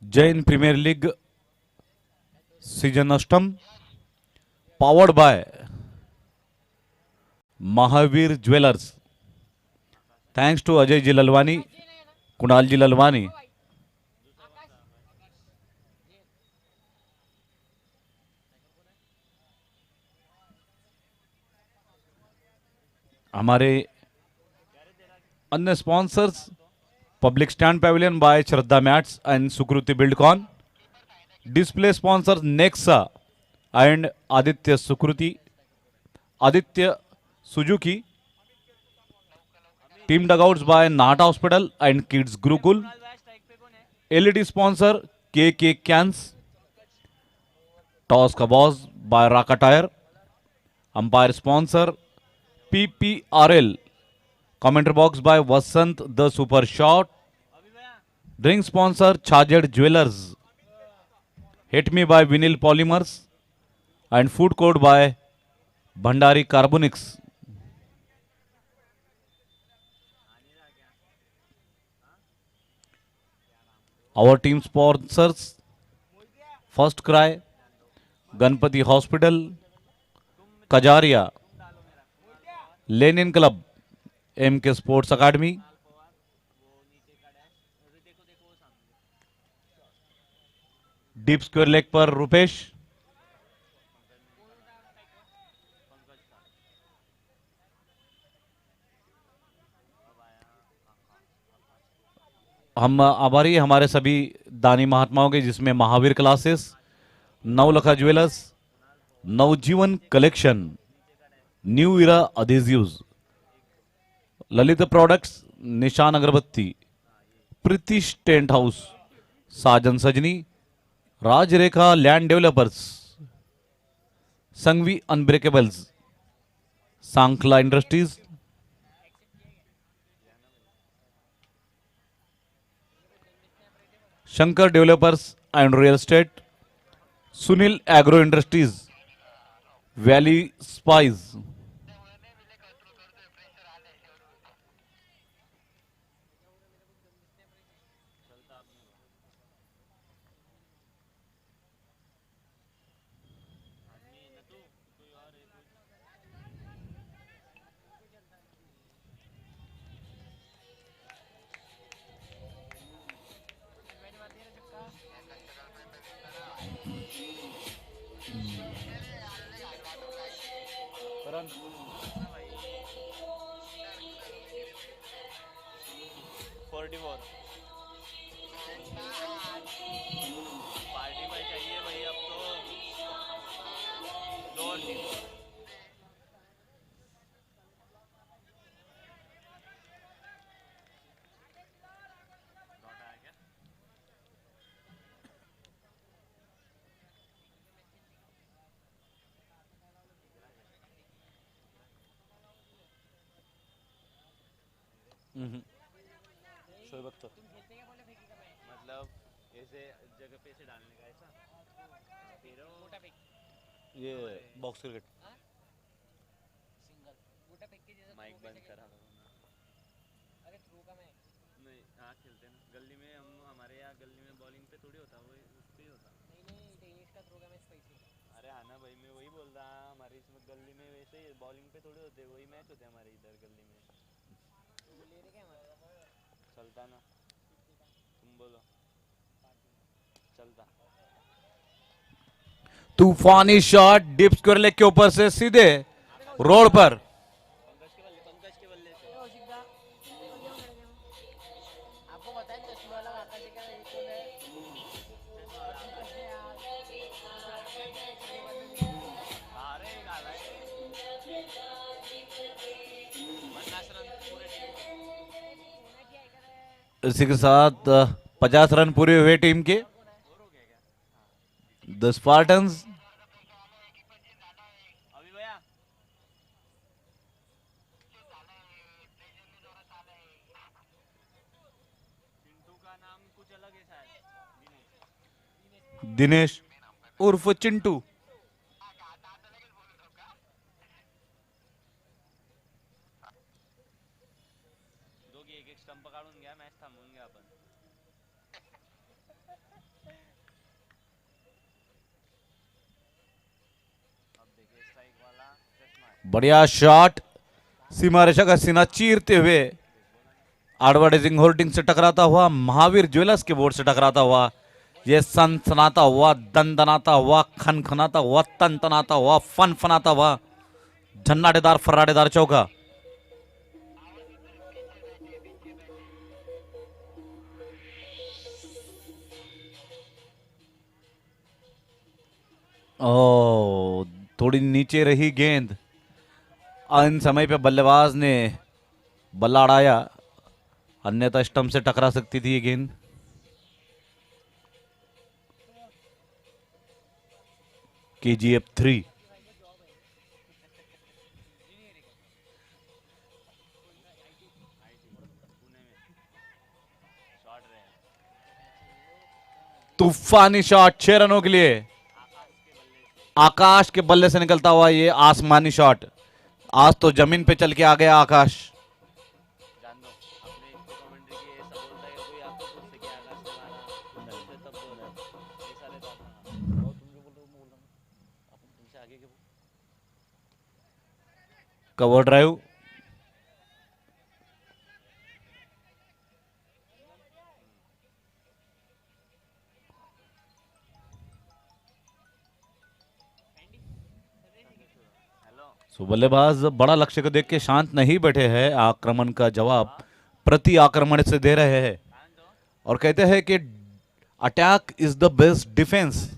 जैन प्रीमियर लीग सीजन अष्टम powered by Mahavir jewellers. Thanks to Ajay ji Lalwani, Kunal ji Lalwani. हमारे अन्य sponsors public stand pavilion by Shraddha mats and Sukriti Buildcon. Display sponsors Nexa and Aditya Sukriti, Aditya Suzuki. Team dugouts by Nahata hospital and kids Gurukul. LED sponsor K cans. Toss का boss by Raka tyre. Umpire sponsor PPRL. Commentary box by Vasant the super shot. Drink sponsor Chhajed jewellers. Hit me by vinyl polymers and food court by Bhandari carbonics. Our team sponsors First Cry, Ganpati hospital, Kajaria, linen club, MK sports academy. Deep square leg पर रुपेश। हम आभारी हैं हमारे सभी दानी महात्माओं के, जिसमें Mahavir classes, Navlakha jewellers, Navjeevan collection, new era adhesives, Lalit products, Nishan agarbatti, Pritish tent house, Sajan Sajni, Rajrekha land developers, Sanghvi unbreakables, Sankhla industries, Shankar developers and real estate, Sunil agro industries, valley spice. Party में चाहिए भाई अब तो दो और तीन। मतलब ऐसे जगह पे से डालने का ऐसा फिर ये बॉक्स क्रिकेट माइक बंद करा करो ना। नहीं हाँ खेलते हैं ना गली में, हम हमारे यहाँ गली में बॉलिंग पे थोड़ी होता, वो उस पे ही होता। अरे हाँ ना भाई, मैं वही बोल रहा, हमारे इसमें गली में वैसे ही बॉलिंग पे थोड़े होते, वही मैच होते हमारे इधर गली में। चलता ना, तुम बोलो चलता। तूफानी शॉट डिप स्क्वायर लेग के ऊपर से सीधे रोड पर। पंकज के बल्ले से आपको पता है चश्मा वाला आता है क्या, एक तो है अरे गाला है 50 रन पूरे टीम के। इसी के साथ 50 रन पूरे हुए टीम के। द स्पार्टन्स अभी भैया चिंटू का नाम कुछ अलग है शायद, दिनेश उर्फ चिंटू। दोघी एक एक स्टंप काढून घ्या, मॅच थांबवून घ्या आपण। बढ़िया शॉट, सीमा रेखा का सीना चीरते हुए एडवर्टाइजिंग होर्डिंग से टकराता हुआ, महावीर ज्वेलर्स के बोर्ड से टकराता हुआ, ये सनसनाता हुआ, दनदनाता हुआ, खनखनाता हुआ, तनतनाता हुआ, फनफनाता हुआ, झन्नाटेदार फर्राटेदार चौका। ओ, थोड़ी नीचे रही गेंद, इन समय पे बल्लेबाज ने बल्ला अड़ाया, अन्यथा स्टंप से टकरा सकती थी ये गेंद। KGF 3 तूफानी शॉट 6 रनों के लिए, आकाश के बल्ले से निकलता हुआ ये आसमानी शॉट। आज तो जमीन पे चल के आ गया आकाश। जान दो अपने इसके कमेंट्री की ऐसा बोलता है कि कोई आपको पूछते कि आकाश ने मारा तो तब बोल रहा है ऐसा रहता अपना। और तुम जो बोल रहे हो मैं बोल रहा हूँ अपन तुमसे आगे के कवर ड्राइव, सो बल्लेबाज बड़ा लक्ष्य को देख के शांत नहीं बैठे हैं, आक्रमण का जवाब प्रति आक्रमण से दे रहे हैं और कहते हैं कि attack is the best defence.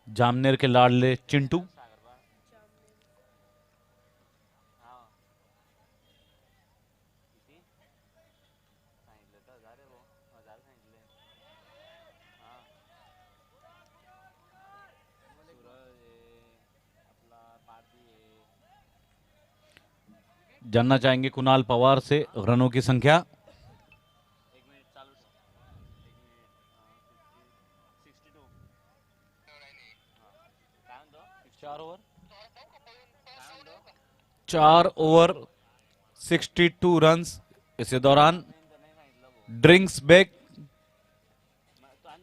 Jamner के लाडले चिंटू, जानना चाहेंगे कुणाल पवार से रनों की संख्या। 4 ओवर 62 रन्स। इसी दौरान drinks back,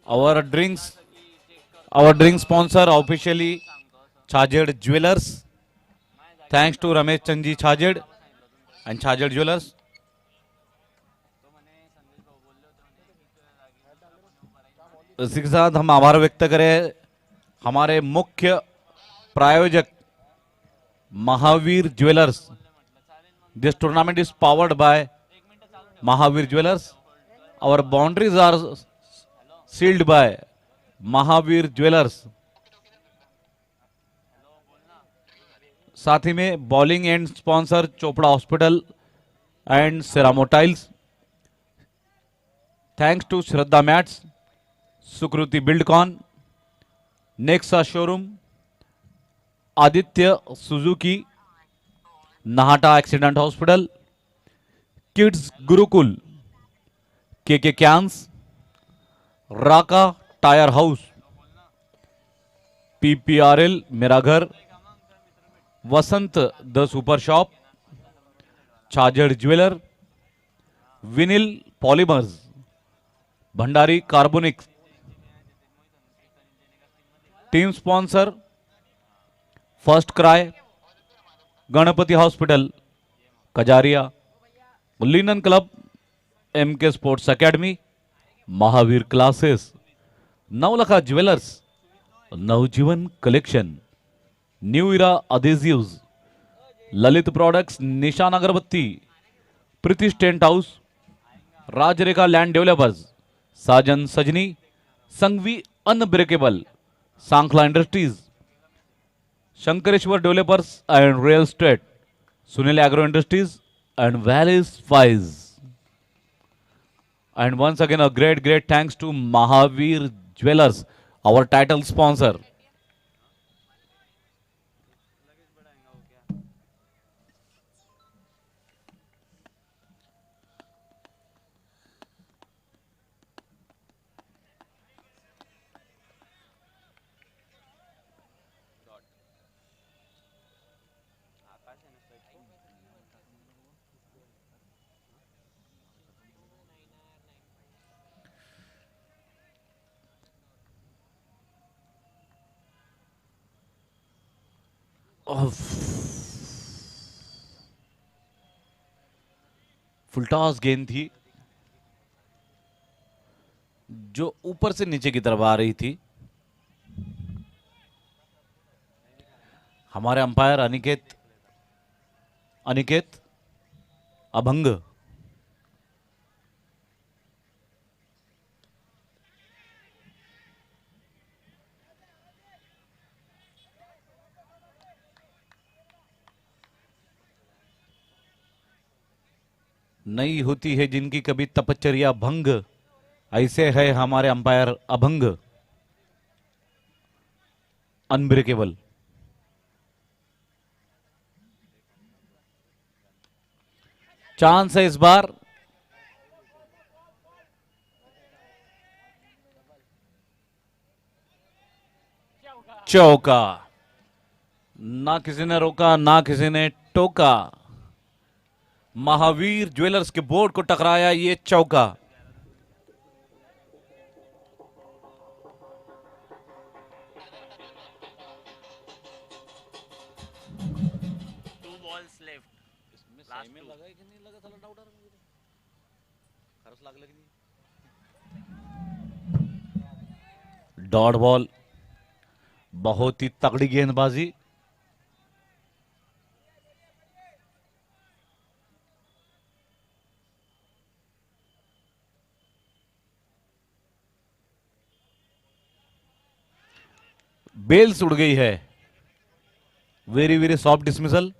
our drink sponsor officially Chajed Jewelers. Thanks to Ramesh Chandji Chajed and Chajed Jewelers. इसी के साथ हम आभार व्यक्त करें हमारे मुख्य प्रायोजक Mahavir jewellers. This tournament is powered by Mahavir jewellers. Our boundaries are sealed by Mahavir jewellers. साथ ही में bowling end sponsor Chopra hospital and Ceramo tiles. Thanks to Shraddha mats, Sukriti Buildcon, Nexa showroom, Aditya Suzuki, Nahata accident hospital, kids Gurukul, K cans, Raka tyre house, PPRL मेरा घर, Vasant the super shop, चार्जर्ड jeweller, vinyl polymers, Bhandari carbonics. Team sponsor First Cry, Ganpati hospital Kajaria, linen club, MK sports academy, Mahavir classes, Navlakha jewellers, Navjeevan collection, new era adhesives, Lalit products, Nishan agarbatti, Pritish tent house, Rajrekha land developers, Sajan Sajni, Sanghvi unbreakable, Sankhla industries, Shankareshwar developers and real estate, Sunil agro industries and valleys फाइज। And once again, a great thanks to Mahavir Jewelers, our title sponsor. Full toss गेंद थी जो ऊपर से नीचे की तरफ आ रही थी। हमारे अंपायर अनिकेत अनिकेत अभंग। नहीं होती है जिनकी कभी तपश्चर्या भंग, ऐसे है हमारे अंपायर अभंग, अनब्रेकेबल। चांस है इस बार। चौका। ना किसी ने रोका ना किसी ने टोका। महावीर ज्वेलर्स के बोर्ड को टकराया ये चौका। Two balls left. लास्ट में लगा है कि नहीं लगा, थोड़ा डाउट आ रहा है मुझे। खरस लागलं की नहीं? Dot ball. बहुत ही तगड़ी गेंदबाजी। बेल्स उड़ गई है। Very very soft dismissal.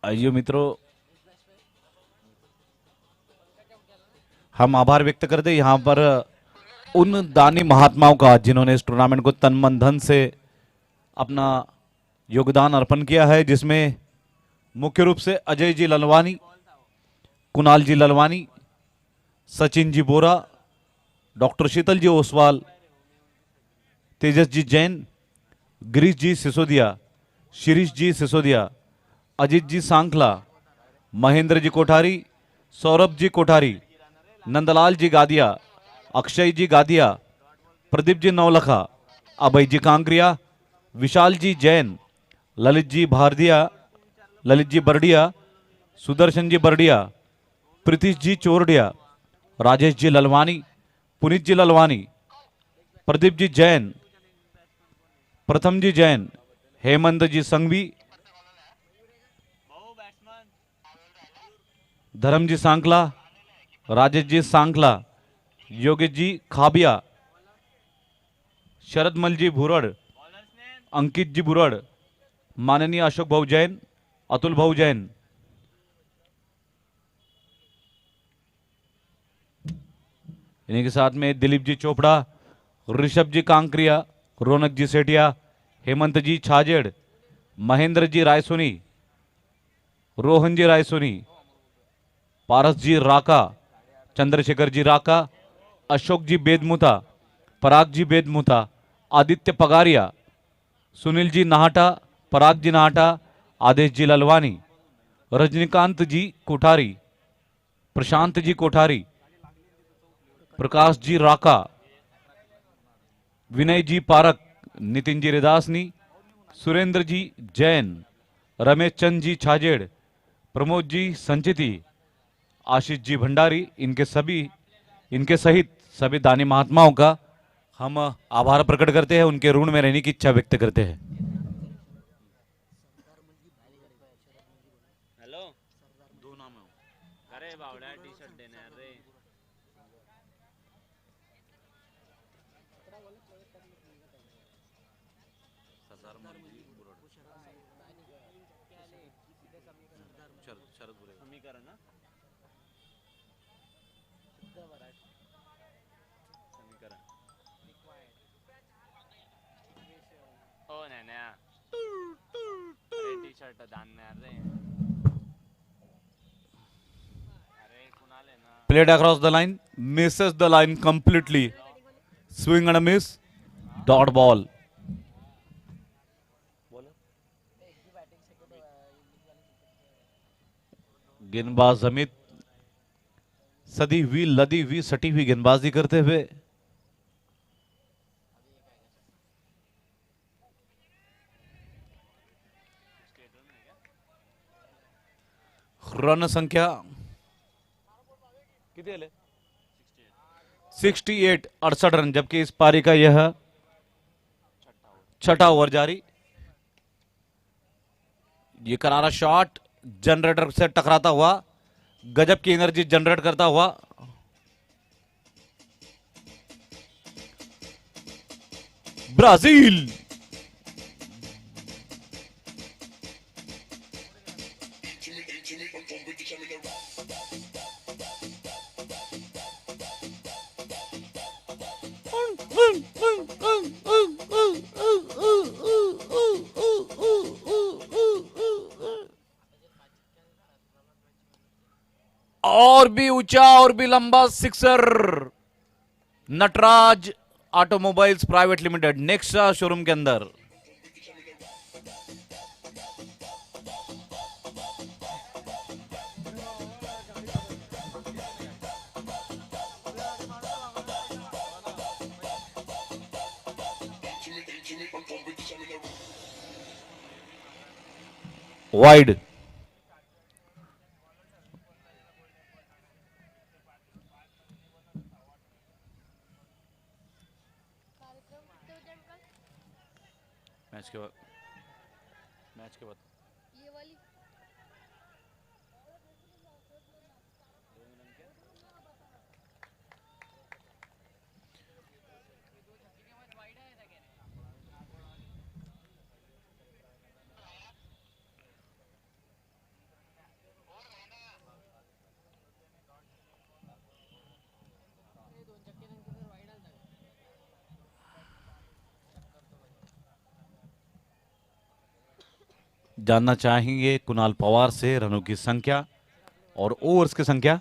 आइए मित्रों, हम आभार व्यक्त करते हैं यहां पर उन दानी महात्माओं का जिन्होंने इस टूर्नामेंट को तन मन धन से अपना योगदान अर्पण किया है, जिसमें मुख्य रूप से अजय जी ललवानी, कुणाल जी ललवानी, सचिन जी बोरा, डॉक्टर शीतल जी ओसवाल, तेजस जी जैन, गिरीश जी सिसोदिया, शिरीष जी सिसोदिया, अजीत जी सांखला, महेंद्र जी कोठारी, सौरभ जी कोठारी, नंदलाल जी गादिया, अक्षय जी गादिया, प्रदीप जी नौलखा, अभय जी कांकरिया, विशाल जी जैन, ललित जी भारदिया, ललित जी बरडिया, सुदर्शन जी बरडिया, प्रीतिश जी चोरडिया, राजेश जी ललवानी, पुनीत जी ललवानी, प्रदीप जी जैन, प्रथम जी जैन, हेमंत जी संघवी, धर्म जी सांकला, राजेश जी सांकला, योगेश जी खाबिया, शरदमल जी भुरड़, अंकित जी भुरड़, माननीय अशोक भाऊ जैन, अतुल भाऊ जैन। इन्हीं के साथ में दिलीप जी चोपड़ा, ऋषभ जी कांकरिया, रौनक जी सेठिया, हेमंत जी छाजेड़, महेंद्र जी रायसोनी, रोहन जी रायसोनी, पारस जी राका, चंद्रशेखर जी राका, अशोक जी बेदमुता, पराग जी बेदमुता, आदित्य पगारिया, सुनील जी नाहटा, पराग जी नाहटा, आदेश जी ललवानी, रजनीकांत जी कोठारी, प्रशांत जी कोठारी, प्रकाश जी राका, विनय जी पारक, नितिन जी रिदासनी, सुरेंद्र जी जैन, रमेश चंद जी छाजेड़, प्रमोद जी संचिती, आशीष जी भंडारी, इनके सहित सभी दानी महात्माओं का हम आभार प्रकट करते हैं, उनके ऋण में रहने की इच्छा व्यक्त करते हैं। हेलो, दो नाम है। अरे बावड़ा टी शर्ट देने यार रे। समीकरण ना समीकरण ओ नाही नाही अरे टी शर्ट दान यार रे। अरे कुणाल आहे ना। Played across the line, misses the line completely. Swing and a miss. Dot ball. गेंदबाज अमित सदी हुई लदी हुई सटी हुई गेंदबाजी करते हुए रन संख्या कितने ले 68 68 रन, जबकि इस पारी का यह छठा ओवर जारी। ये करारा शॉट जनरेटर से टकराता हुआ गजब की एनर्जी जनरेट करता हुआ ब्राजील। और भी ऊंचा और भी लंबा sixer. Nataraj automobiles private limited Nexa showroom के अंदर। वाइड। कार्यक्रम कितने बजे अंकल? मैच के बाद ये वाली जानना चाहेंगे कुणाल पवार से रनों की संख्या और ओवर्स की संख्या।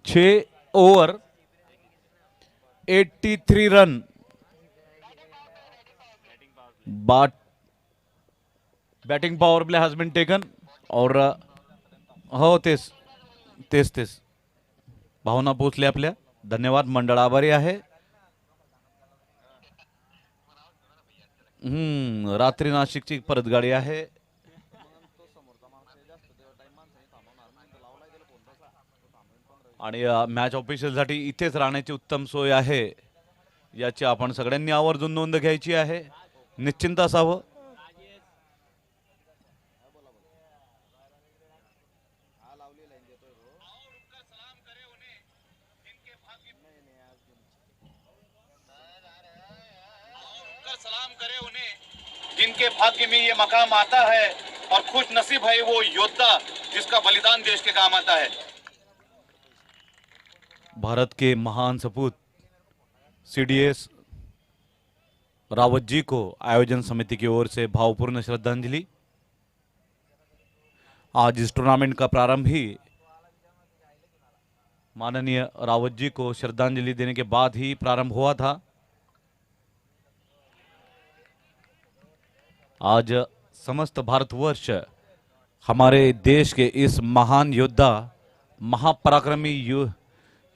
6 over 83 run. But batting power play has been taken और हो तेच भावना पोचल्या आपल्या। धन्यवाद, मंडळ आभारी आहे। रात्री नाशिकची परत गाडी आहे। आणि मॅच ऑफिशियलसाठी इथेच राहण्याची उत्तम सोय आहे, याची आपण सगळ्यांनी आवर्जून नोंद घ्यायची आहे। निश्चिंत असावं। सलाम करे उन्हें जिनके भाग्य में ये मकाम आता है, और खुश नसीब है वो योद्धा जिसका बलिदान देश के काम आता है। भारत के महान सपूत सीडीएस रावत जी को आयोजन समिति की ओर से भावपूर्ण श्रद्धांजलि। आज इस टूर्नामेंट का प्रारंभ ही माननीय रावत जी को श्रद्धांजलि देने के बाद ही प्रारंभ हुआ था। आज समस्त भारतवर्ष हमारे देश के इस महान योद्धा, महापराक्रमी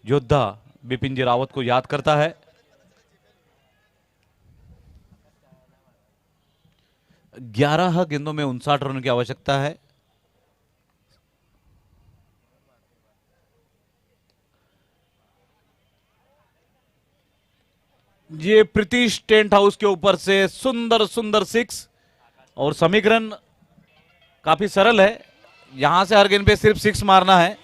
योद्धा बिपिन जी रावत को याद करता है। ग्यारह गेंदों में 59 रन की आवश्यकता है। ये प्रीतिश टेंट हाउस के ऊपर से सुंदर सुंदर सिक्स। और समीकरण काफी सरल है, यहां से हर गेंद पे सिर्फ सिक्स मारना है।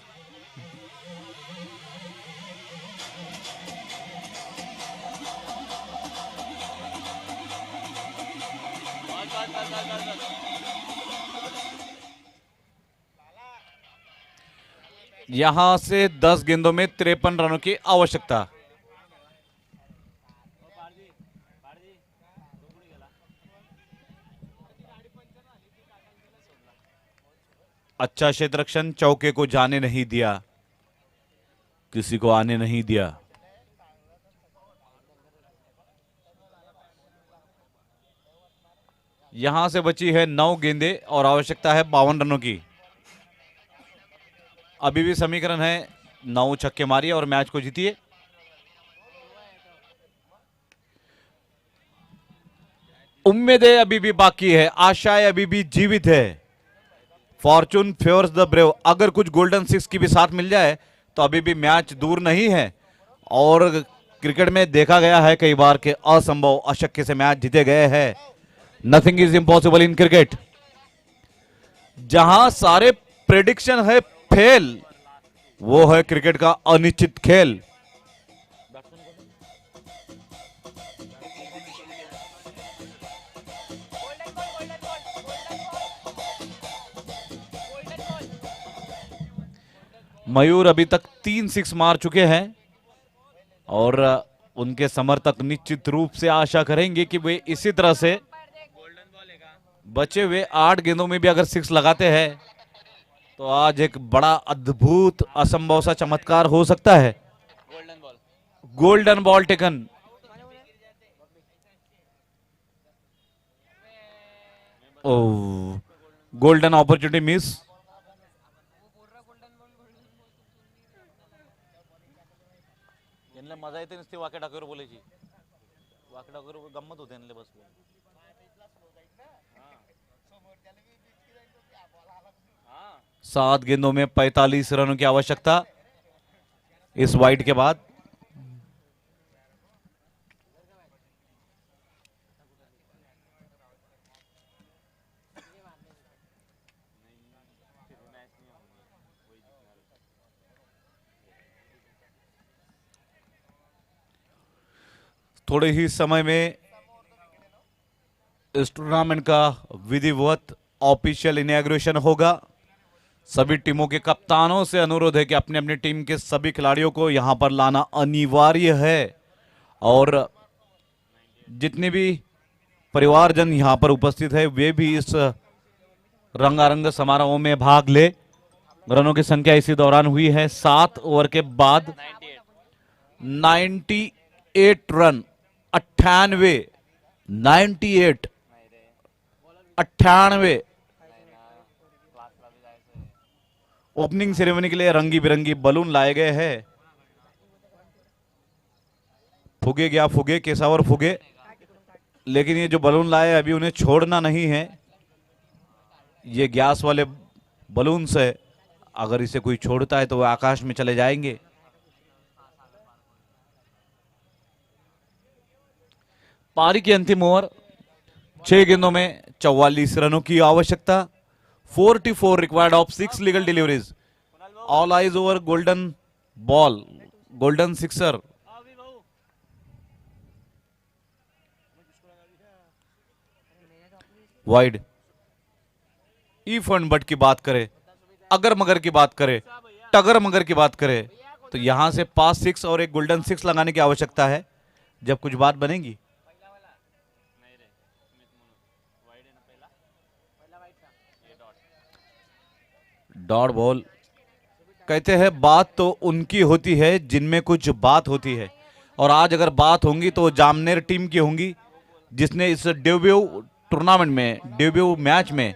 यहां से 10 गेंदों में 53 रनों की आवश्यकता। अच्छा क्षेत्ररक्षण, चौके को जाने नहीं दिया, किसी को आने नहीं दिया। यहां से बची है 9 गेंदें और आवश्यकता है 52 रनों की। अभी भी समीकरण है 9 छक्के मारिए और मैच को जीतिए। उम्मीदें अभी भी बाकी है, आशाएं अभी भी जीवित है। Fortune favours the brave. अगर कुछ गोल्डन सिक्स की भी साथ मिल जाए तो अभी भी मैच दूर नहीं है। और क्रिकेट में देखा गया है कई बार के असंभव अशक्य से मैच जीते गए हैं। Nothing is impossible in cricket. जहां सारे प्रेडिक्शन है फेल, वो है क्रिकेट का अनिश्चित खेल। मयूर अभी तक 3 सिक्स मार चुके हैं और उनके समर्थक निश्चित रूप से आशा करेंगे कि वे इसी तरह से बचे हुए 8 गेंदों में भी अगर 6 लगाते हैं तो आज एक बड़ा अद्भुत असंभव सा चमत्कार हो सकता है। Golden ball. Golden ball taken. Oh, golden opportunity miss. मजा येते नुसती वाक्या टाकीवर बोलायची, वाक्या टाकीवर गंमत होते यांना बस। 7 गेंदों में 45 रनों की आवश्यकता इस वाइड के बाद। थोड़े ही समय में इस टूर्नामेंट का विधिवत ऑफिशियल इनॉग्रेशन होगा। सभी टीमों के कप्तानों से अनुरोध है कि अपने अपनी टीम के सभी खिलाड़ियों को यहां पर लाना अनिवार्य है और जितने भी परिवारजन यहां पर उपस्थित है वे भी इस रंगारंग समारोह में भाग ले। रनों की संख्या इसी दौरान हुई है 7 ओवर के बाद 98 रन। 98 ओपनिंग सेरेमनी के लिए रंगी बिरंगी बलून लाए गए हैं। फुगे क्या फुगे, केसावर फुगे, लेकिन ये जो बलून लाए अभी उन्हें छोड़ना नहीं है। ये गैस वाले बलून से अगर इसे कोई छोड़ता है तो वह आकाश में चले जाएंगे। पारी की अंतिम ओवर, 6 गेंदों में 44 रनों की आवश्यकता। 44 required of 6 legal deliveries. All eyes over golden ball, golden sixer. Wide. If and but की बात करें, अगर मगर की बात करें, टगर मगर की बात करें तो यहां से पास 6 और एक गोल्डन 6 लगाने की आवश्यकता है जब कुछ बात बनेगी। Dot ball. कहते हैं बात तो उनकी होती है जिनमें कुछ बात होती है, और आज अगर बात होंगी तो जामनेर टीम की होंगी जिसने इस डेब्यू टूर्नामेंट में, डेब्यू मैच में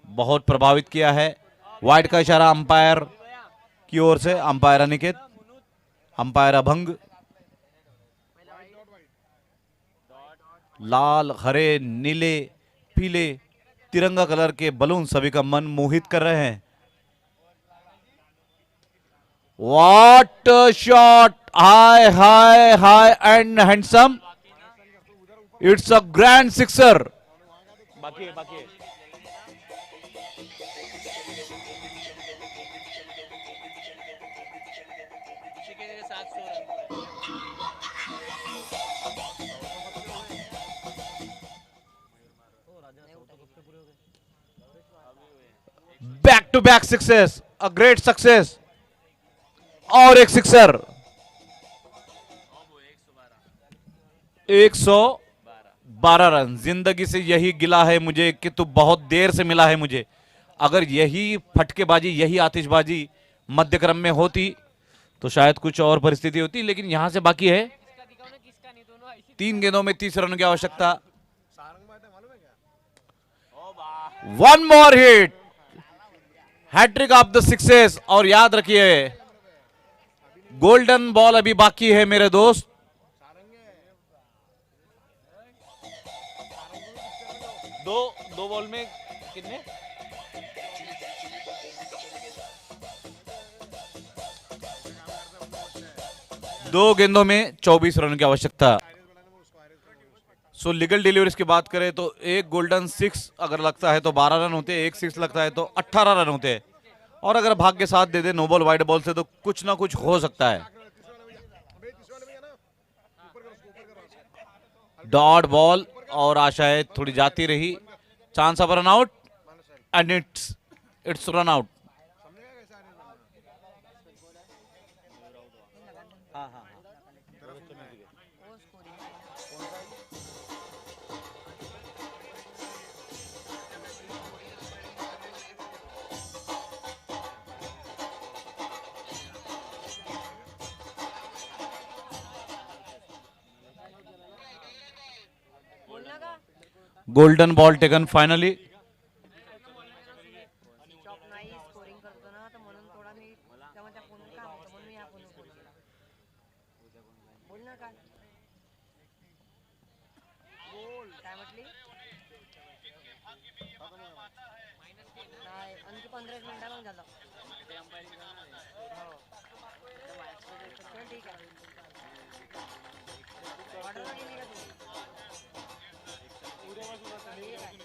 बहुत प्रभावित किया है। वाइड का इशारा अंपायर की ओर से, अंपायर अनिकेत, अंपायर अभंग। लाल, हरे, नीले, पीले तिरंगा कलर के बलून सभी का मन मोहित कर रहे हैं। What shot, hi hi hi and handsome. It's a grand sixer. बाकी है, बाकी है। Back to back success, a great success. और एक सिक्सर। 112 रन। जिंदगी से यही गिला है मुझे कि तू बहुत देर से मिला है मुझे। अगर यही फटकेबाजी, यही आतिशबाजी मध्य क्रम में होती तो शायद कुछ और परिस्थिति होती, लेकिन यहां से बाकी है 3 गेंदों में 30 रनों की आवश्यकता। 1 more hit, hat trick of the sixes. और याद रखिए गोल्डन बॉल अभी बाकी है मेरे दोस्त। दो बॉल में कितने? दो गेंदों में 24 रन की आवश्यकता। सो लीगल डिलीवरीज की बात करें तो एक गोल्डन 6 अगर लगता है तो 12 रन होते हैं, एक 6 लगता है तो 18 रन होते हैं, और अगर भाग्य साथ दे दे नो बॉल वाइड बॉल से तो कुछ ना कुछ हो सकता है। डॉट बॉल और आशाएं थोड़ी जाती रही, chance of run out and it's run out. हाँ हाँ golden ball taken finally. Shop नाही स्कोरिंग करतो ना, तर म्हणून थोडा मी तेव्हा त्या फोनवर काम होतं म्हणून मी ह्या फोनवर बोल केला. बोल ना काय बोल काय म्हटली नाही आणखी 15 मिनिटांनी झालं. हो चल ठीक आहे. ऑर्डर नाही दिली का तू? ठीक आहे.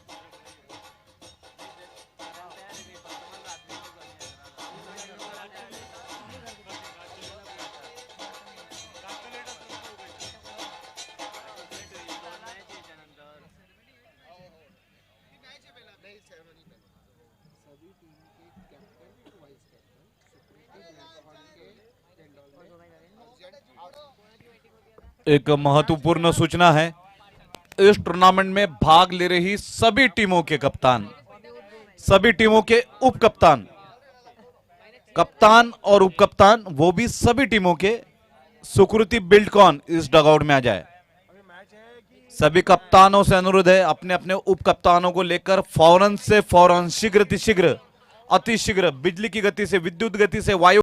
एक महत्वपूर्ण सूचना है, इस टूर्नामेंट में भाग ले रही सभी टीमों के कप्तान, सभी टीमों के उप कप्तान, कप्तान और उप कप्तान वो भी सभी टीमों के सुकृति बिल्डकॉन इस डगआउट में आ जाए। सभी कप्तानों से अनुरोध है अपने अपने उप कप्तानों को लेकर फौरन से फौरन शीघ्र अतिशीघ्र बिजली की गति से, विद्युत गति से, वायु